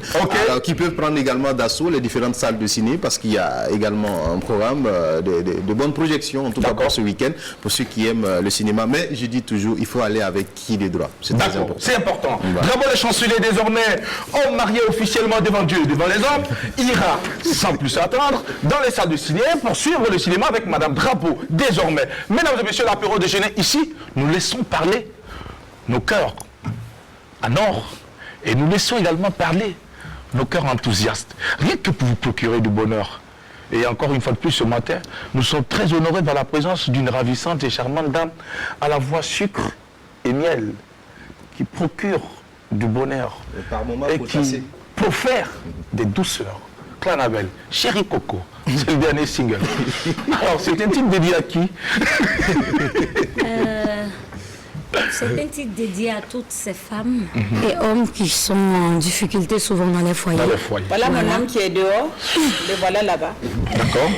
qui peuvent prendre également d'assaut les différentes salles de ciné, parce qu'il y a également un programme de bonnes projections, en tout cas pour ce week-end, pour ceux qui aiment le cinéma. Mais je dis toujours, il faut aller avec qui les droits. C'est très important. C'est important. Bravo les chanceliers, désormais, homme marié officiellement devant Dieu et devant les hommes, ira sans plus attendre dans les salles de ciné pour suivre le cinéma avec Madame Drapeau. Désormais, mesdames et messieurs, l'apéro déjeuner ici, nous laissons parler nos cœurs en or et nous laissons également parler nos cœurs enthousiastes. Rien que pour vous procurer du bonheur. Et encore une fois de plus ce matin, nous sommes très honorés par la présence d'une ravissante et charmante dame à la voix sucre et miel qui procure du bonheur et par moment et qui profère des douceurs. Clanabel, Chéri Coco, c'est le dernier single. Alors, c'est un titre dédié à qui? C'est un titre dédié à toutes ces femmes et hommes qui sont en difficulté souvent dans les foyers. Voilà mon homme qui est dehors, le voilà là-bas. D'accord.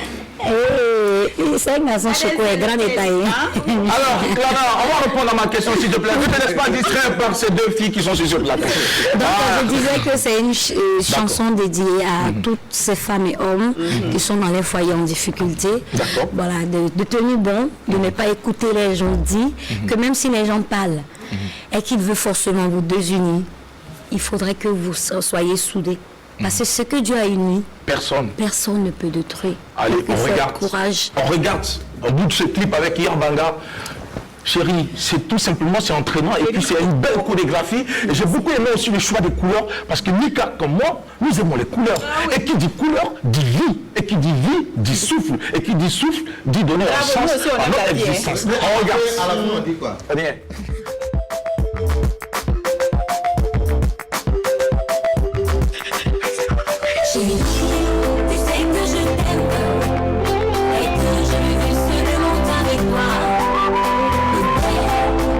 C'est un garçon choco et grand détaillé. Alors, Clara, on va répondre à ma question, s'il te plaît. Ne te laisse pas distraire par ces deux filles qui sont sur ce plateau. Donc, je disais que c'est une chanson dédiée à toutes ces femmes et hommes qui sont dans les foyers en difficulté. Voilà, de tenir bon, de ne pas écouter les gens dire que même si les gens parlent et qu'ils veulent forcément vous désunir, il faudrait que vous soyez soudés. Parce que ce que Dieu a uni, personne ne peut détruire. Allez, on regarde. Courage. On regarde au bout de ce clip avec Yarbanga. Chérie, c'est tout simplement, c'est entraînant et puis c'est une belle chorégraphie. Et j'ai beaucoup aimé aussi le choix des couleurs parce que Mika, comme moi, nous aimons les couleurs. Et qui dit couleur, dit vie. Et qui dit vie, dit souffle. Et qui dit souffle, dit donner un sens à notre existence. On regarde. À la fin, on dit quoi? Tu sais que je t'aime et que je veux seulement avec toi.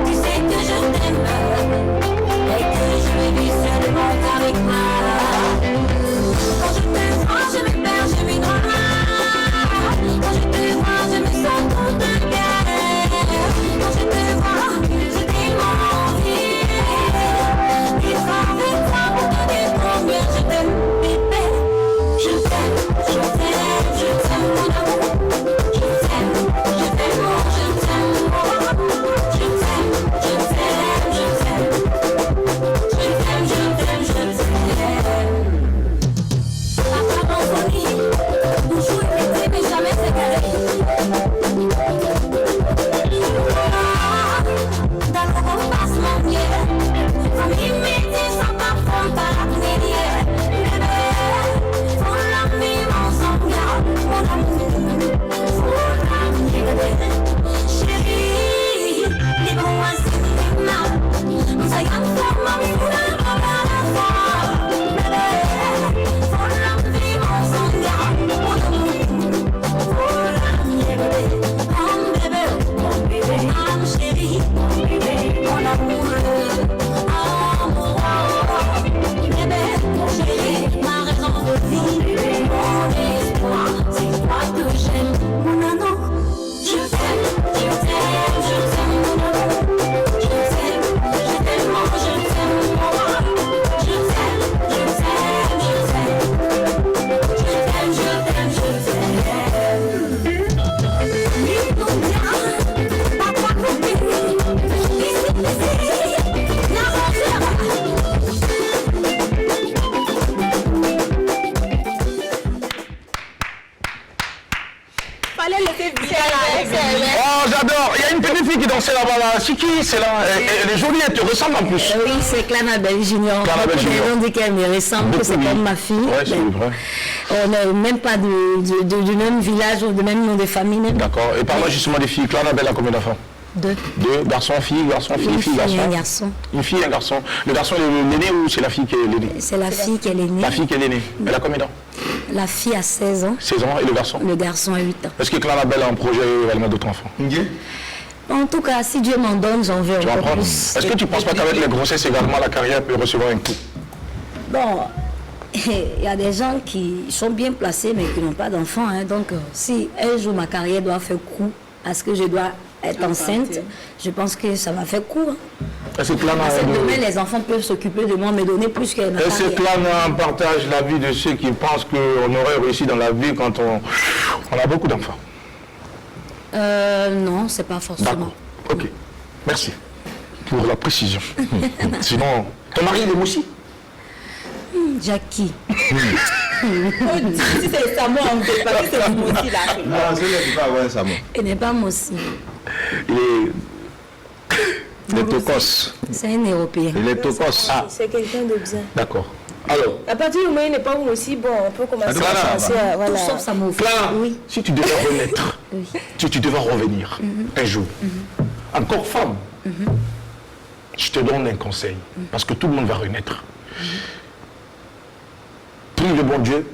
Tu sais que je t'aime et que je veux seulement avec toi. Quand je te vois, je me perds, je me noie. Quand je te vois, je me sens toute de guerre. Quand je te vois, j'ai tellement envie. Il faut avec toi pour te dire combien je t'aime. Je t'aime, mon amour. Je t'aime, moi, je t'aime, moi. Je t'aime, je t'aime, je t'aime. Je t'aime. Papa m'envoie, nous jouons l'été, mais jamais séparés. Dans le passe mon mieux. Famille métier sans parfum, par l'arrière. Chérie, libre-moi c'est mal. Nous ayons formé une fois. Bébé, faut l'envie, mon sang, mon amour. Faut l'envie, mon bébé, mon chéri, mon amoureux. Bébé, chéri, ma raison de vivre, mon espoir, c'est toi que j'aime, mon amour. Je t'aime, mon amour. Je t'aime, moi, je t'aime. Je t'aime. Dis-nous bien, papa copine, ici, la rosière. Oh, j'adore. Il y a une petite fille qui dansait là-bas. Là. C'est qui? C'est là. Elle est jolie, elle te ressemble en plus. Oui, c'est Clanabel Junior. Clanabel Junior. On dit qu'elle me ressemble, que c'est comme ma fille. Ouais, c'est vrai. On n'est même pas du même village ou du même nom de famille. D'accord. Et parle-moi justement des filles. Clanabel a combien d'enfants? Deux. Garçon, fille, garçon, fille, Une fille garçon. et un garçon. Une fille et un garçon. Le garçon est l'aîné ou c'est la fille qui est l'aînée? C'est la fille qui est l'aînée. La fille qui est l'aînée. Elle a combien d'ans? La fille a 16 ans. 16 ans et le garçon? Le garçon a 8 ans. Est-ce que Clanabel a un projet également d'autres enfants? En tout cas, si Dieu m'en donne, j'en veux encore plus. Est-ce que tu ne penses pas qu'avec les grossesses également, la carrière peut recevoir un coup? Bon, il y a des gens qui sont bien placés mais qui n'ont pas d'enfants. Hein. Donc, si un jour ma carrière doit faire coup à ce que je dois être enceinte, je pense que ça va faire coup. Hein. Est-ce que demain, les enfants peuvent s'occuper de moi, me donner plus que ma Est-ce que là, on partage l'avis de ceux qui pensent qu'on aurait réussi dans la vie quand on a beaucoup d'enfants? Non, c'est pas forcément. D'accord. Ok. Merci pour la précision. Sinon, ton mari, il aime aussi? Jackie. Si c'est Samo, on ne peut pas que c'est moi aussi là. Non, ce n'est pas ouais, ça. Il n'est pas moi aussi. Il est tocos. C'est un Européen. Il est tocos. Ah, C'est quelqu'un de bien. d'accord. Alors, À partir du moment où il n'est pas moi aussi, bon, on peut commencer à penser à... Tout Voilà. sauf Samo. Clara, Oui. si tu devais renaître, si tu devais revenir un jour, encore femme, je te donne un conseil, parce que tout le monde va renaître. Prie le bon Dieu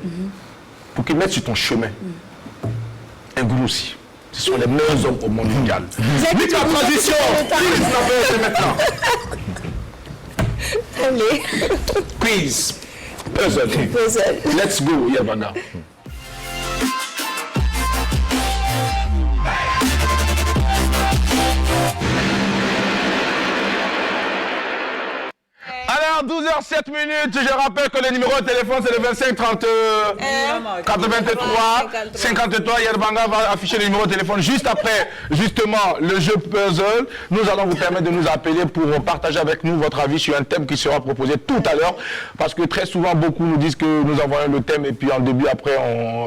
pour qu'il mette sur ton chemin un gourou aussi. Ce sont les meilleurs hommes au monde mondial. Vite la transition, c'est maintenant. Allez, Quiz, puzzle. puzzle. Let's go, Yabanga. Alors, 12h07 minutes, je rappelle que le numéro de téléphone c'est le 25 30 83 53. Yerbanga va afficher le numéro de téléphone juste après, justement, le jeu puzzle. Nous allons vous permettre de nous appeler pour partager avec nous votre avis sur un thème qui sera proposé tout à l'heure. Parce que très souvent, beaucoup nous disent que nous envoyons le thème et puis en début, après,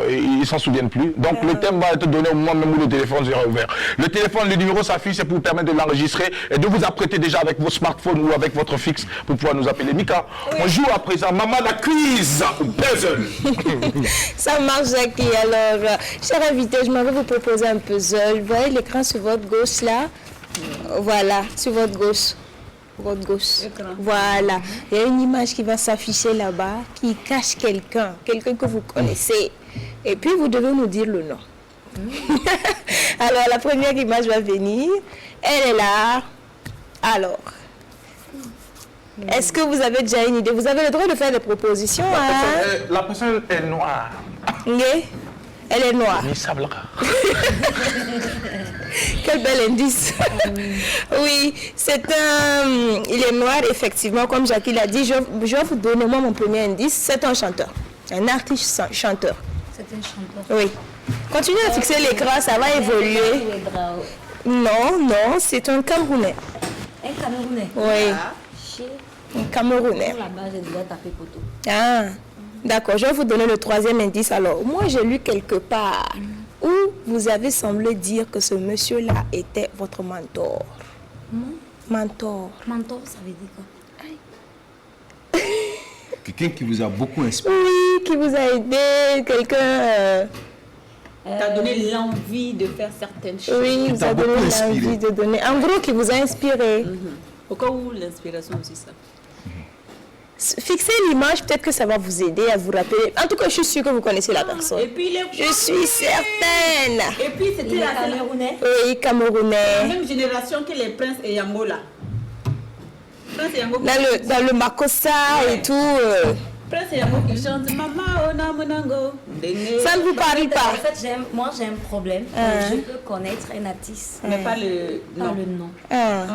ils ne s'en souviennent plus. Donc, le thème va être donné au moment même où le téléphone sera ouvert. Le téléphone, le numéro s'affiche, c'est pour vous permettre de l'enregistrer et de vous apprêter déjà avec vos smartphones ou avec votre fixe pour pouvoir nous appeler. Mika, on joue à présent Maman la quiz puzzle. Ça marche, Jackie. Alors, cher invité, je m'en vais vous proposer un puzzle. Vous voyez l'écran sur votre gauche là? Voilà, sur votre gauche. Votre gauche. Voilà. Il y a une image qui va s'afficher là-bas qui cache quelqu'un que vous connaissez. Et puis, vous devez nous dire le nom. Alors, la première image va venir. Elle est là. Alors, est-ce que vous avez déjà une idée? Vous avez le droit de faire des propositions. La personne est noire. Ok. Elle est noire. Quel bel indice. Oui, c'est un... Il est noir, effectivement, comme Jackie l'a dit. Je vais vous donner, moi, mon premier indice. C'est un chanteur. Un artiste chanteur. C'est un chanteur. Oui. Continuez à fixer l'écran, ça va évoluer. Non, non, c'est un Camerounais. Un Camerounais. Oui. Chez... Un Camerounais. Là-bas, j'ai déjà tapé poteau. Ah, d'accord. Je vais vous donner le troisième indice. Alors, moi, j'ai lu quelque part où vous avez semblé dire que ce monsieur-là était votre mentor. Mentor. Mentor, ça veut dire quoi? Quelqu'un qui vous a beaucoup inspiré. Oui, qui vous a aidé, quelqu'un... T'as donné l'envie de faire certaines choses. oui, vous a donné beaucoup inspiré. l'envie de donner. En gros, qui vous a inspiré. Au cas où l'inspiration aussi ça. Fixez l'image, peut-être que ça va vous aider à vous rappeler. En tout cas, je suis sûre que vous connaissez la personne. Et puis Je suis certaine. Et puis c'était Il est la Camerounais. Oui, Camerounais. même génération que les princes et Yango là. Prince et Yango. Dans le Makossa et tout. Prince et Yango qui chantent Maman Ona Monango. Ça ne vous parle pas. En fait, moi, j'ai un problème. Je peux connaître un artiste, Mais pas le pas non. le nom. Ah.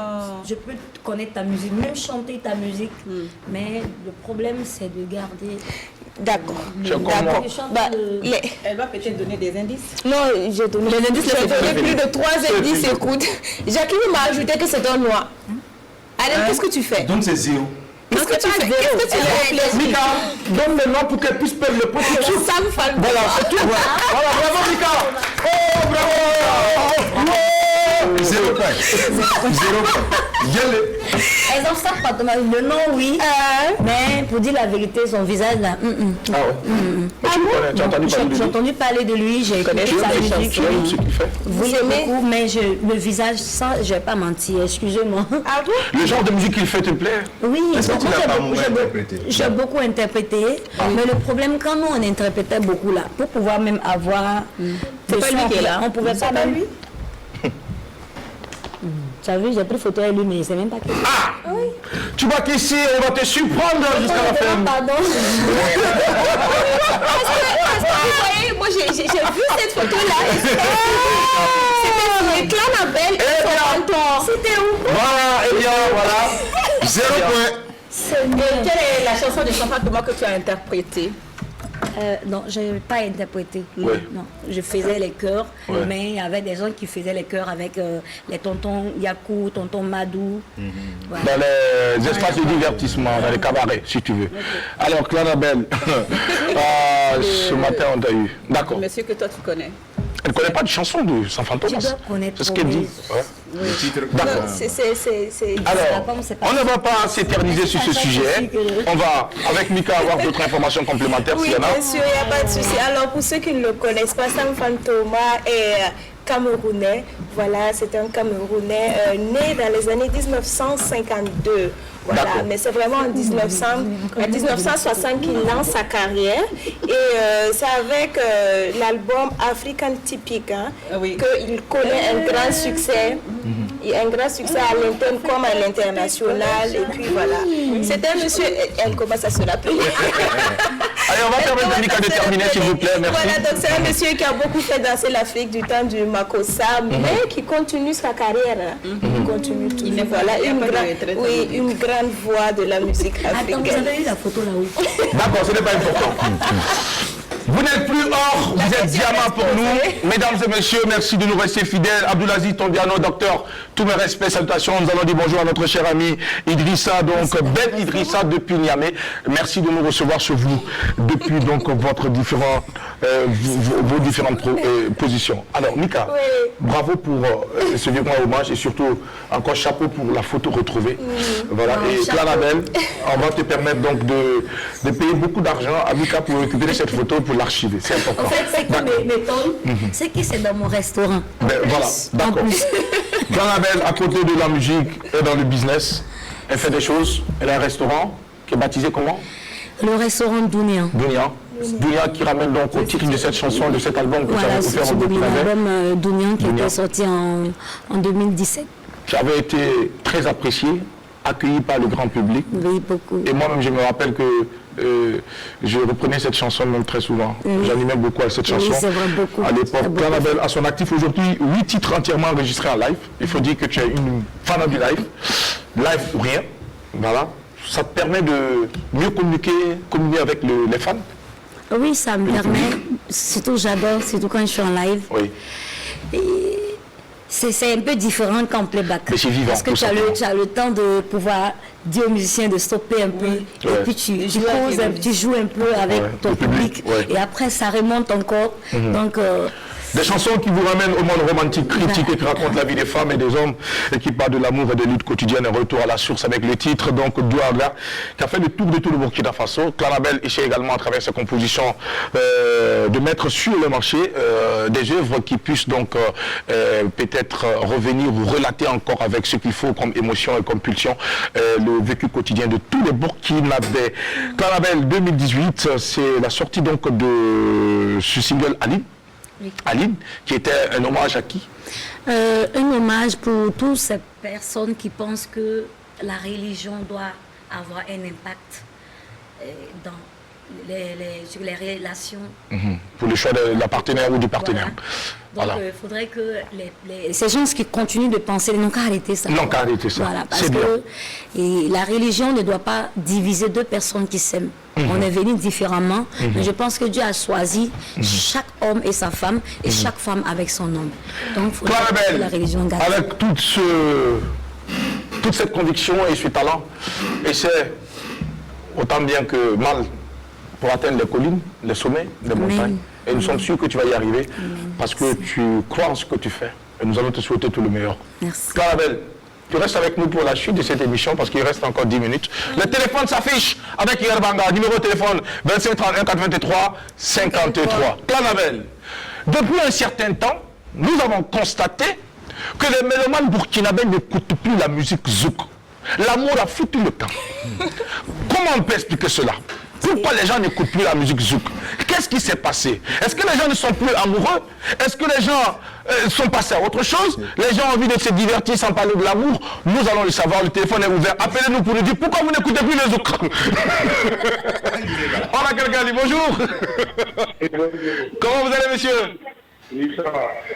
Je peux connaître ta musique, même chanter ta musique. Mais le problème, c'est de garder... D'accord. D'accord. Je chante Bah, le- Elle va peut-être donner des indices. non, j'ai donné, j'ai donné plus de 3 indices. Écoute, Jacqueline m'a ajouté que c'est un noir. Adèle, qu'est-ce que tu fais? Donc c'est zéro. Qu'est-ce que tu fais? Qu'est-ce que tu fais? Mika, donne le nom pour qu'elle puisse perdre le pot. Ça me fait Voilà, c'est tout. Voilà, bravo Mika. Oh, bravo. Zéro point. Zéro point. Gueule. Elles ont ça pas le nom, oui. Mais pour dire la vérité, son visage là. Ah ouais. Mais tu connais, tu as entendu parler de J'ai lui? entendu parler de lui, j'ai écouté sa musique. Tu aimes ce qu'il fait? Vous l'aimez beaucoup, mais le visage, ça, je vais pas mentir, excusez-moi. Ah bon? Le genre de musique qu'il fait te plaît? Oui, Est-ce que tu moi, l'as pas moins interprété? j'ai beaucoup interprété, mais le problème, quand nous, on interprétait beaucoup là, pour pouvoir même avoir... C'est pas lui qui est là. On pouvait pas même... Tu as vu, j'ai pris photo avec lui, mais il ne sait même pas qui c'est. Ah oui. Tu vois qu'ici, on va te surprendre jusqu'à la fin. Pardon. Parce que, vous voyez, moi j'ai vu cette photo-là. C'était sur les clans Abel et c'était où? Voilà, et bien, voilà. 0 point. Quelle est la chanson de Chantal Thomas que tu as interprétée? Non, je n'ai pas interprété. Oui. Non, je faisais les chœurs, Oui. mais il y avait des gens qui faisaient les chœurs avec les tontons Yakou, tonton Madou. Voilà. Dans les espaces de divertissement, dans les cabarets, si tu veux. Alors, Clarabelle, ce matin, on t'a eu. D'accord. Monsieur que toi tu connais. Elle ne connaît pas de chanson de Sanfant Tu Thomas. dois connaître. C'est ce qu'elle dit. Ouais. D'accord. Alors, on ne va pas s'éterniser sur ce sujet. On va, avec Mika, avoir d'autres informations complémentaires Oui, s'il y en a. bien sûr, il n'y a pas de souci. Alors, pour ceux qui ne le connaissent pas, Sanfant Thomas est camerounais. Voilà, c'est un Camerounais né dans les années 1952. Voilà, mais c'est vraiment en 1960 qu'il lance sa carrière. Et c'est avec l'album African Typique qu'il connaît un grand succès. Un grand succès à l'interne comme à l'international. Et puis voilà. C'est un monsieur. Elle commence à se l'appeler. Allez, on va permettre à Mika de terminer, s'il vous plaît. Merci. Voilà, donc c'est un monsieur qui a beaucoup fait danser l'Afrique du temps du Makossa, mais qui continue sa carrière. Il continue tout. Voilà, une grande voix de la musique africaine. Attends, vous avez eu la photo là-haut. D'accord, ce n'est pas important. Vous n'êtes plus or, vous êtes diamant pour nous. Mesdames et messieurs, merci de nous rester fidèles. Abdoulaziz Tondiano, docteur, tous mes respects, salutations. Nous allons dire bonjour à notre cher ami Idrissa, donc Ben Idrissa depuis Niamey. Merci de nous recevoir chez vous depuis donc vos différentes positions. Alors Mika, bravo pour ce vibrant hommage et surtout encore chapeau pour la photo retrouvée. Voilà, et Clarabelle, on va te permettre donc de payer beaucoup d'argent à Mika pour récupérer cette photo pour l'archiver. C'est important. En fait, c'est que mes tonnes, c'est que c'est dans mon restaurant. Ben, voilà, d'accord. Clarabelle, à côté de la musique et dans le business, elle fait des choses. Elle a un restaurant qui est baptisé comment? Le restaurant Dounia. Dounia qui ramène donc au titre de cette chanson, de cet album que tu Voilà, avais offert en c'est l'album Dounia qui Dounia. était sorti en 2017. Tu avais été très apprécié, accueilli par le grand public. Oui, beaucoup. Et moi-même, je me rappelle que je reprenais cette chanson même très souvent. J'animais beaucoup à cette chanson. Oui, c'est vrai, beaucoup. À l'époque, Clarabelle a son actif aujourd'hui 8 titres entièrement enregistrés en live. Il faut dire que tu es une fan du live. Live ou rien. Voilà. Ça te permet de mieux communiquer avec les fans. Oui, ça me permet, surtout j'adore, surtout quand je suis en live. Oui. Et c'est un peu différent qu'en playback. Mais c'est vivant, parce que tu as le temps de pouvoir dire aux musiciens de stopper un peu. Et puis tu joues un peu avec ton public. Et après, ça remonte encore. Donc, des chansons qui vous ramènent au monde romantique, critique et qui racontent la vie des femmes et des hommes et qui parlent de l'amour et des luttes quotidiennes. Un retour à la source avec le titre, donc Douarga, qui a fait le tour de tout le Burkina Faso. Clarabelle essaie également à travers ses compositions de mettre sur le marché des œuvres qui puissent donc peut-être revenir ou relater encore avec ce qu'il faut comme émotion et comme pulsion le vécu quotidien de tous les Burkinabés. Clarabelle 2018, c'est la sortie donc de ce single Aline. Aline, qui était un hommage à qui? Un hommage pour toutes ces personnes qui pensent que la religion doit avoir un impact sur les relations. Pour le choix de la partenaire ou du partenaire. Voilà. Donc il faudrait que ces gens qui continuent de penser n'ont qu'à arrêter ça. Non, qu'à arrêter ça. Voilà, parce que la religion ne doit pas diviser deux personnes qui s'aiment. On est venu différemment, mais je pense que Dieu a choisi chaque homme et sa femme, et chaque femme avec son homme. Donc il faudrait que la religion garde. Avec toute cette conviction et ce talent, et c'est autant bien que mal pour atteindre les collines, les sommets, les montagnes. Et nous sommes sûrs que tu vas y arriver parce que tu crois en ce que tu fais. Et nous allons te souhaiter tout le meilleur. Merci. Clarabelle, tu restes avec nous pour la suite de cette émission parce qu'il reste encore 10 minutes. Le téléphone s'affiche avec Yerbanga, numéro de téléphone 25 31 83 53. Clarabelle, depuis un certain temps, nous avons constaté que les mélomanes burkinabés n'écoutent plus la musique zouk. L'amour a foutu le camp. Comment on peut expliquer cela? Pourquoi les gens n'écoutent plus la musique zouk? Qu'est-ce qui s'est passé? Est-ce que les gens ne sont plus amoureux? Est-ce que les gens sont passés à autre chose? Les gens ont envie de se divertir sans parler de l'amour? Nous allons le savoir, le téléphone est ouvert. Appelez-nous pour nous dire pourquoi vous n'écoutez plus le zouk. On a quelqu'un dit bonjour. Comment vous allez, monsieur?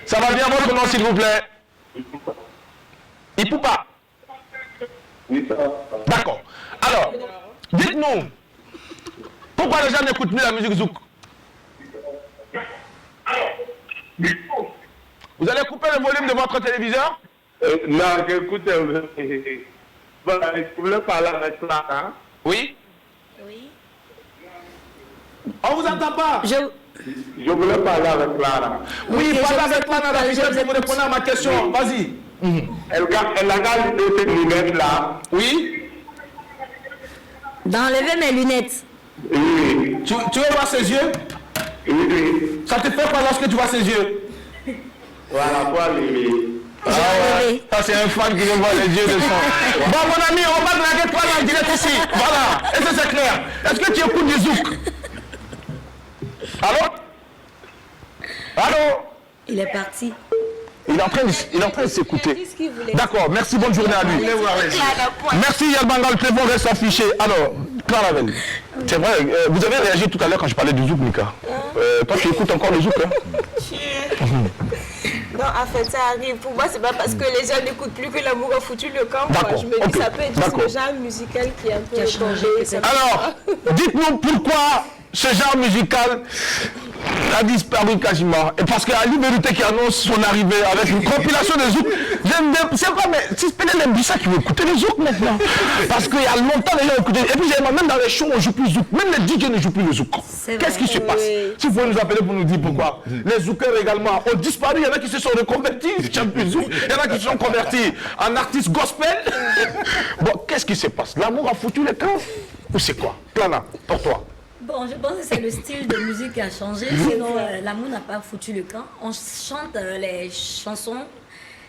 Ça va bien, votre nom s'il vous plaît? Ipoupa. D'accord. Alors, dites-nous, pourquoi les gens n'écoutent plus la musique zouk? Vous allez couper le volume de votre téléviseur? Non, écoutez, voilà, je voulais parler avec Clara. Oui. Oui. On vous entend pas? Je voulais parler avec Clara. Oui, Ok, parlez je avec vous moi dans la écoute, vitesse, vous répondez à ma question. Vas-y. Elle a gardé cette lunette là. Oui. D'enlever mes lunettes. Oui, Tu veux voir ses yeux? oui. Ça te fait quoi lorsque tu vois ses yeux? Voilà, pour aller. Ah ouais. Ça c'est un fan qui veut voir les yeux de son. Bon mon ami, on va draguer toi dans le direct ici. Voilà. Est-ce que c'est clair? Est-ce que tu écoutes du zouk? Allô? Allô? Il est parti. Il est en train de s'écouter. D'accord, merci, bonne journée à lui. Merci Yalbanga, le téléphone reste affiché. Alors, Claravel, c'est vrai, vous avez réagi tout à l'heure quand je parlais du zouk, Mika. Toi, tu écoutes encore le zouk, hein? Non, en fait, ça arrive. Pour moi, c'est pas parce que les gens n'écoutent plus que l'amour a foutu le camp. Moi, D'accord, je me dis, ok, ça peut être juste d'accord. le genre musical qui est un peu changé, tombé. Alors, dites-nous pourquoi ce genre musical a disparu quasiment. Et parce qu'il y a Ali Berute qui annonce son arrivée avec une compilation de zouk. C'est pas, mais si c'est peut-être les Bissa qui vont écouter le zouk maintenant. Parce qu'il y a longtemps les gens écoutaient. Et puis même dans les shows, on ne joue plus zouk. Même les DJ ne jouent plus le zouk. Qu'est-ce qui se passe? Si vous pouvez nous appeler pour nous dire pourquoi. Les zoukeurs également ont disparu. Il y en a qui se sont reconvertis. Il y en a qui se sont convertis en artistes gospel. Bon, qu'est-ce qui se passe? L'amour a foutu les camps? Ou c'est quoi? Plana, pour toi. Bon, je pense que c'est le style de musique qui a changé. Sinon, l'amour n'a pas foutu le camp. On chante les chansons.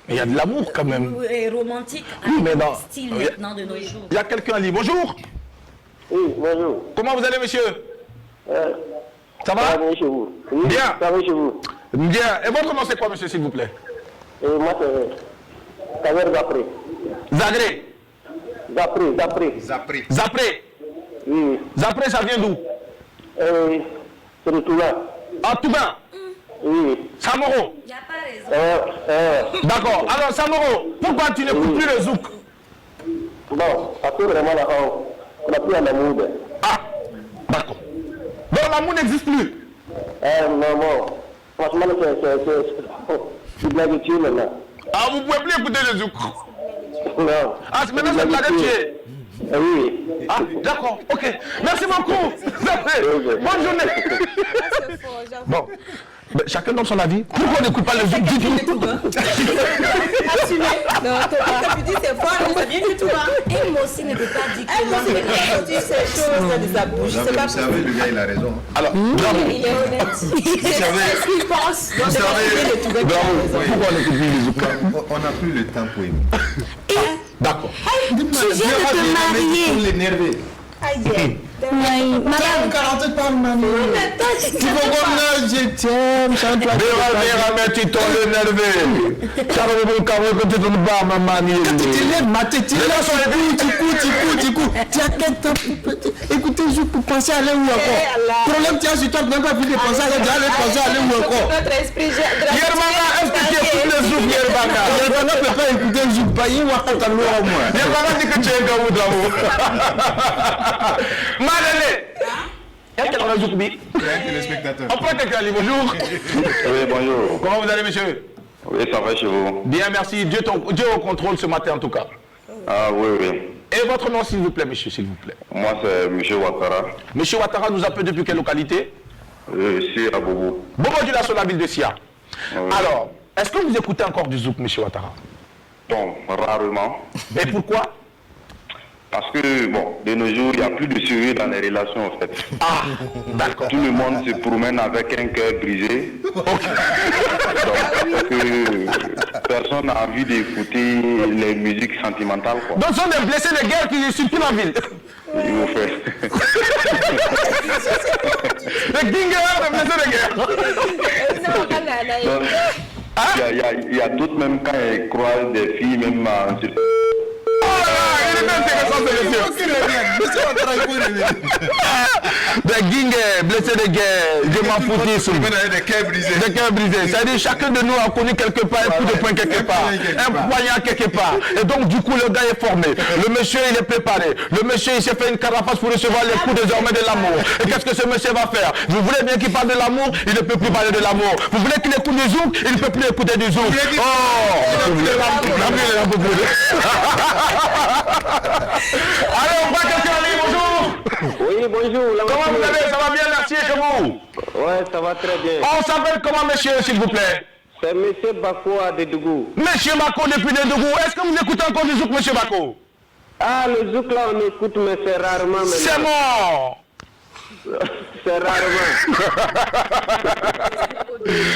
Mais il y a de l'amour quand même. Romantiques. Oui, mais non. Style maintenant de nos jours. Il y a quelqu'un à lire. Bonjour. Oui, bonjour. Comment vous allez, monsieur? Ça Ça va va? bien chez vous? Oui, Bien. ça va chez vous? Bien. Et votre nom, c'est quoi, monsieur, s'il vous plaît? Et moi, c'est Kaver Zapré. Zagré. Zapré. Zapré. Oui, Zapré, ça vient d'où? c'est de Touba. Ah, Touba. Oui. Samoro. Il n'y a pas raison. D'accord. Alors, Samoro, pourquoi tu n'écoutes plus le zouk? Bon, après vraiment là, on n'a plus un amour. Ah, d'accord. Donc, l'amour n'existe plus. Non, bon. Franchement, c'est de la vitude maintenant. Ah, vous ne pouvez plus écouter le zouk. Non. Ah, maintenant, c'est pas tu es. Oui. Ah, d'accord, ok. Merci beaucoup. Bonne journée. Bon, ben, chacun donne son avis. Pourquoi on n'écoute pas le zouk du tout? Assumé. Non, tu dis c'est fort, mais ça vient du tout. Hein. Et moi aussi ne peut pas dire Elle, moi, que c'est quand tu dis ces choses de sa bouche. C'est pas Vous savez, le gars, il a raison. Alors, bravo. il est honnête. C'est ce qu'il pense. Donc, c'est pas de tout. Bravo. Pourquoi on n'écoute plus le zouk? On n'a plus le temps pour aimer. D'accord. tu viens de te marier. Pour l'énerver. Oui, madame. 40 par mamie. Tu vas voir, je t'aime, chante la Mais tu t'en énervé. Ça va vous carrer que tu ne pas ma manie. tu lèves ma tête, tu as quel temps pour écoutez, je pour penser à aller où encore. Problème, tu as sur toi, tu n'as pas pu penser à aller où encore. Notre esprit. Yerbanga, est-ce que tu écoutes le zouk, Yerbanga? Yerbanga ne peut pas écouter le zouk, pas y ou à ta loi au moins. Yerbanga dit que tu es un gars d'amour. Madeleine. Est-ce qu'elle a un zouk, bi? Téléspectateur. On prend quelqu'un, bonjour. Oui, bonjour. Comment vous allez, monsieur? Oui, ça va chez vous? Bien, merci. Dieu au contrôle ce matin, en tout cas. Ah, oui, oui. Et votre nom, s'il vous plaît, monsieur, s'il vous plaît? Moi, c'est M. Ouattara. Monsieur Ouattara nous appelle depuis quelle localité? Ici, à Bobo. Bobo du sur la ville de Sia. Oui. Alors, est-ce que vous écoutez encore du zouk, monsieur Ouattara? Bon, rarement. Et pourquoi? Parce que, bon, de nos jours, il n'y a plus de sérieux dans les relations, en fait. Ah, d'accord. Tout le monde se promène avec un cœur brisé. Donc, personne n'a envie d'écouter les musiques sentimentales, quoi. Donc, ce sont des blessés de guerre qui circulent en ville. Il vous fait. Le Ginguer, des blessés de guerre. Donc, il y a d'autres, même quand ils croisent des filles, même en... Oh là là, il est intéressant ce monsieur. Des Ginguer, blessés de guerre, je m'en foutisme. Des cœurs brisés. Des cœurs brisés. C'est-à-dire chacun de nous a connu quelque part un coup de poing quelque part, un poignard quelque part. Et donc du coup le gars est formé. Le monsieur il est préparé. Le monsieur il s'est fait une carapace pour recevoir les coups désormais de l'amour. Et qu'est-ce que ce monsieur va faire? Vous voulez bien qu'il parle de l'amour? Il ne peut plus parler de l'amour. Vous voulez qu'il écoute du zouk? Il ne peut plus écouter du zouk. Oh, allez, on voit quelqu'un en ligne, bonjour. Oui, bonjour. Comment vous allez? Ça va bien, merci, et chez vous? Ouais, ça va très bien. On s'appelle comment, monsieur, s'il vous plaît? C'est M. Bako à Dédougou. Monsieur Bako depuis Dédougou. Est-ce que vous écoutez encore du zouk, monsieur Bako? Ah, le zouk là, on écoute, mais c'est rarement maintenant. C'est mort. C'est rarement.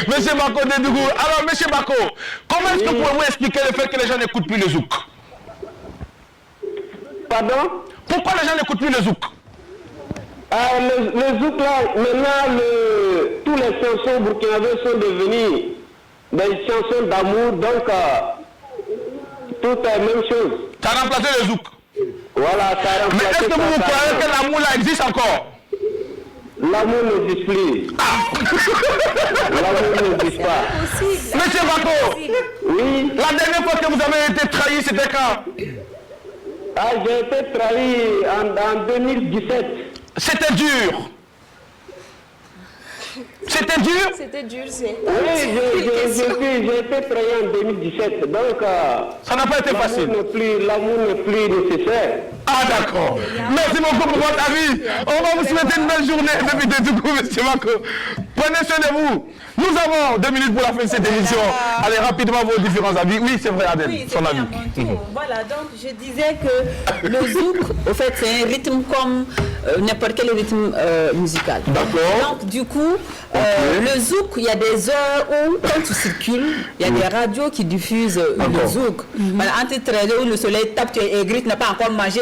Monsieur Bako Dédougou. Alors, monsieur Bako, comment est-ce que vous pouvez expliquer le fait que les gens n'écoutent plus le zouk? Pardon? Pourquoi les gens n'écoutent plus le zouk? Le zouk là, maintenant, tous les chansons burkinabés sont devenues des chansons d'amour, donc tout est la même chose. Ça a remplacé le zouk. Voilà, ça a remplacé. Mais est-ce que vous croyez que l'amour là existe encore? L'amour n'existe plus. L'amour n'existe pas. Monsieur Bako, Oui. la dernière fois que vous avez été trahi, c'était quand? Ah, j'ai été trahi en 2017. C'était dur. C'était dur? C'était dur, c'est... Oui, j'ai été trahi en 2017. Donc, ça n'a pas été facile. L'amour n'est plus nécessaire. Ah d'accord. Merci beaucoup pour votre avis. On va vous souhaiter une belle journée depuis Dédougou, monsieur Bako. Prenez soin de vous. Nous avons 2 minutes pour la fin de cette émission. Allez rapidement vos différents avis. Oui, c'est vrai, Adèle, Oui, son c'est avis. à mon tour. Voilà, donc je disais que le zouk, au fait, c'est un rythme comme n'importe quel rythme musical. D'accord. Donc du coup, le zouk, il y a des heures où, quand tu circules, il y a des radios qui diffusent le zouk. Voilà, entre 13h où le soleil tape, tu es aigri, tu n'as pas encore mangé.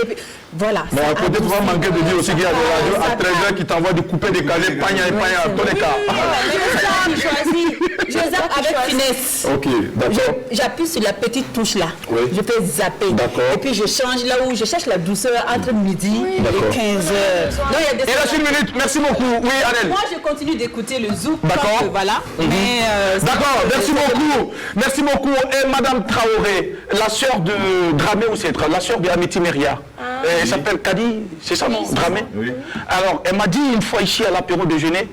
Voilà. Mais à côté, tu vas manquer de dire aussi qu'il y a des radios à 13h qui t'envoient du coupé décalé, pagna et pagna, à tous les cas. Je zappe avec finesse. Ok, d'accord. J'appuie sur la petite touche là. Oui. Je fais zapper. D'accord. Et puis je change là où je cherche la douceur entre midi et 15h. Donc, il y a des Il reste 1 minute, merci beaucoup. Oui, Adèle. Moi, je continue d'écouter le zouk. D'accord. Voilà. Mais, d'accord, merci beaucoup. Merci beaucoup. Et Madame Traoré, la sœur de Dramé, ou c'est la sœur de Amiti Meria. Elle s'appelle Kadi, c'est ça, non? Dramé. Oui. Alors, elle m'a dit une fois ici à l'apéro déjeuner,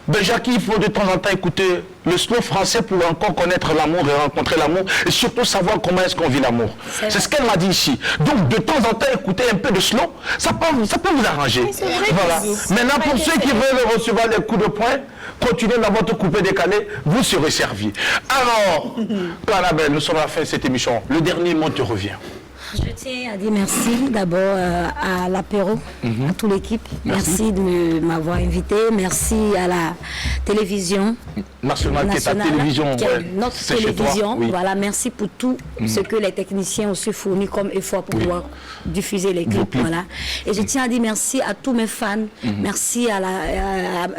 ben Jackie, il faut de temps en temps écouter le slow français pour encore connaître l'amour et rencontrer l'amour et surtout savoir comment est-ce qu'on vit l'amour. C'est ce qu'elle m'a dit ici. Donc de temps en temps écouter un peu de slow, ça peut vous arranger. Voilà. Maintenant pour ceux qui veulent recevoir les coups de poing, continuez dans votre coupé décalé, vous serez servi. Alors, Annabelle, nous sommes à la fin de cette émission. Le dernier mot te revient. Je tiens à dire merci d'abord à l'apéro, à toute l'équipe. Merci de m'avoir invité. Merci à la télévision nationale, qui est ta télévision. Qui est notre télévision. Oui. Voilà, merci pour tout ce que les techniciens ont su fournir comme effort pour pouvoir diffuser les clips. Voilà. Et je tiens à dire merci à tous mes fans. Merci à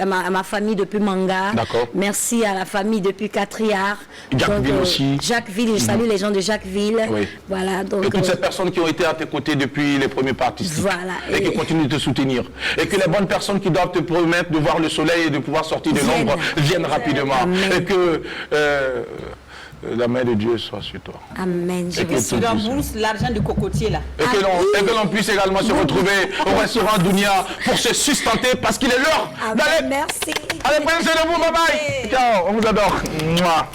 ma famille depuis Manga. Merci à la famille depuis Catriard. Jacquesville aussi. Jacquesville, je salue les gens de Jacquesville. Oui. Voilà, donc, et toutes ces personnes qui ont été à tes côtés depuis les premiers pas artistiques. Voilà, et qui continuent de te soutenir. Et que les bonnes personnes qui doivent te promettre de voir le soleil et de pouvoir sortir de l'ombre viennent rapidement. Amen. Et que la main de Dieu soit sur toi. Amen. Et que tu rembourses l'argent du cocotier là. Et que l'on puisse également se retrouver au restaurant Dounia pour se sustenter parce qu'il est l'heure d'aller. Merci. Allez, prenez soin de vous, bye bye. Ciao, on vous adore. Mouah.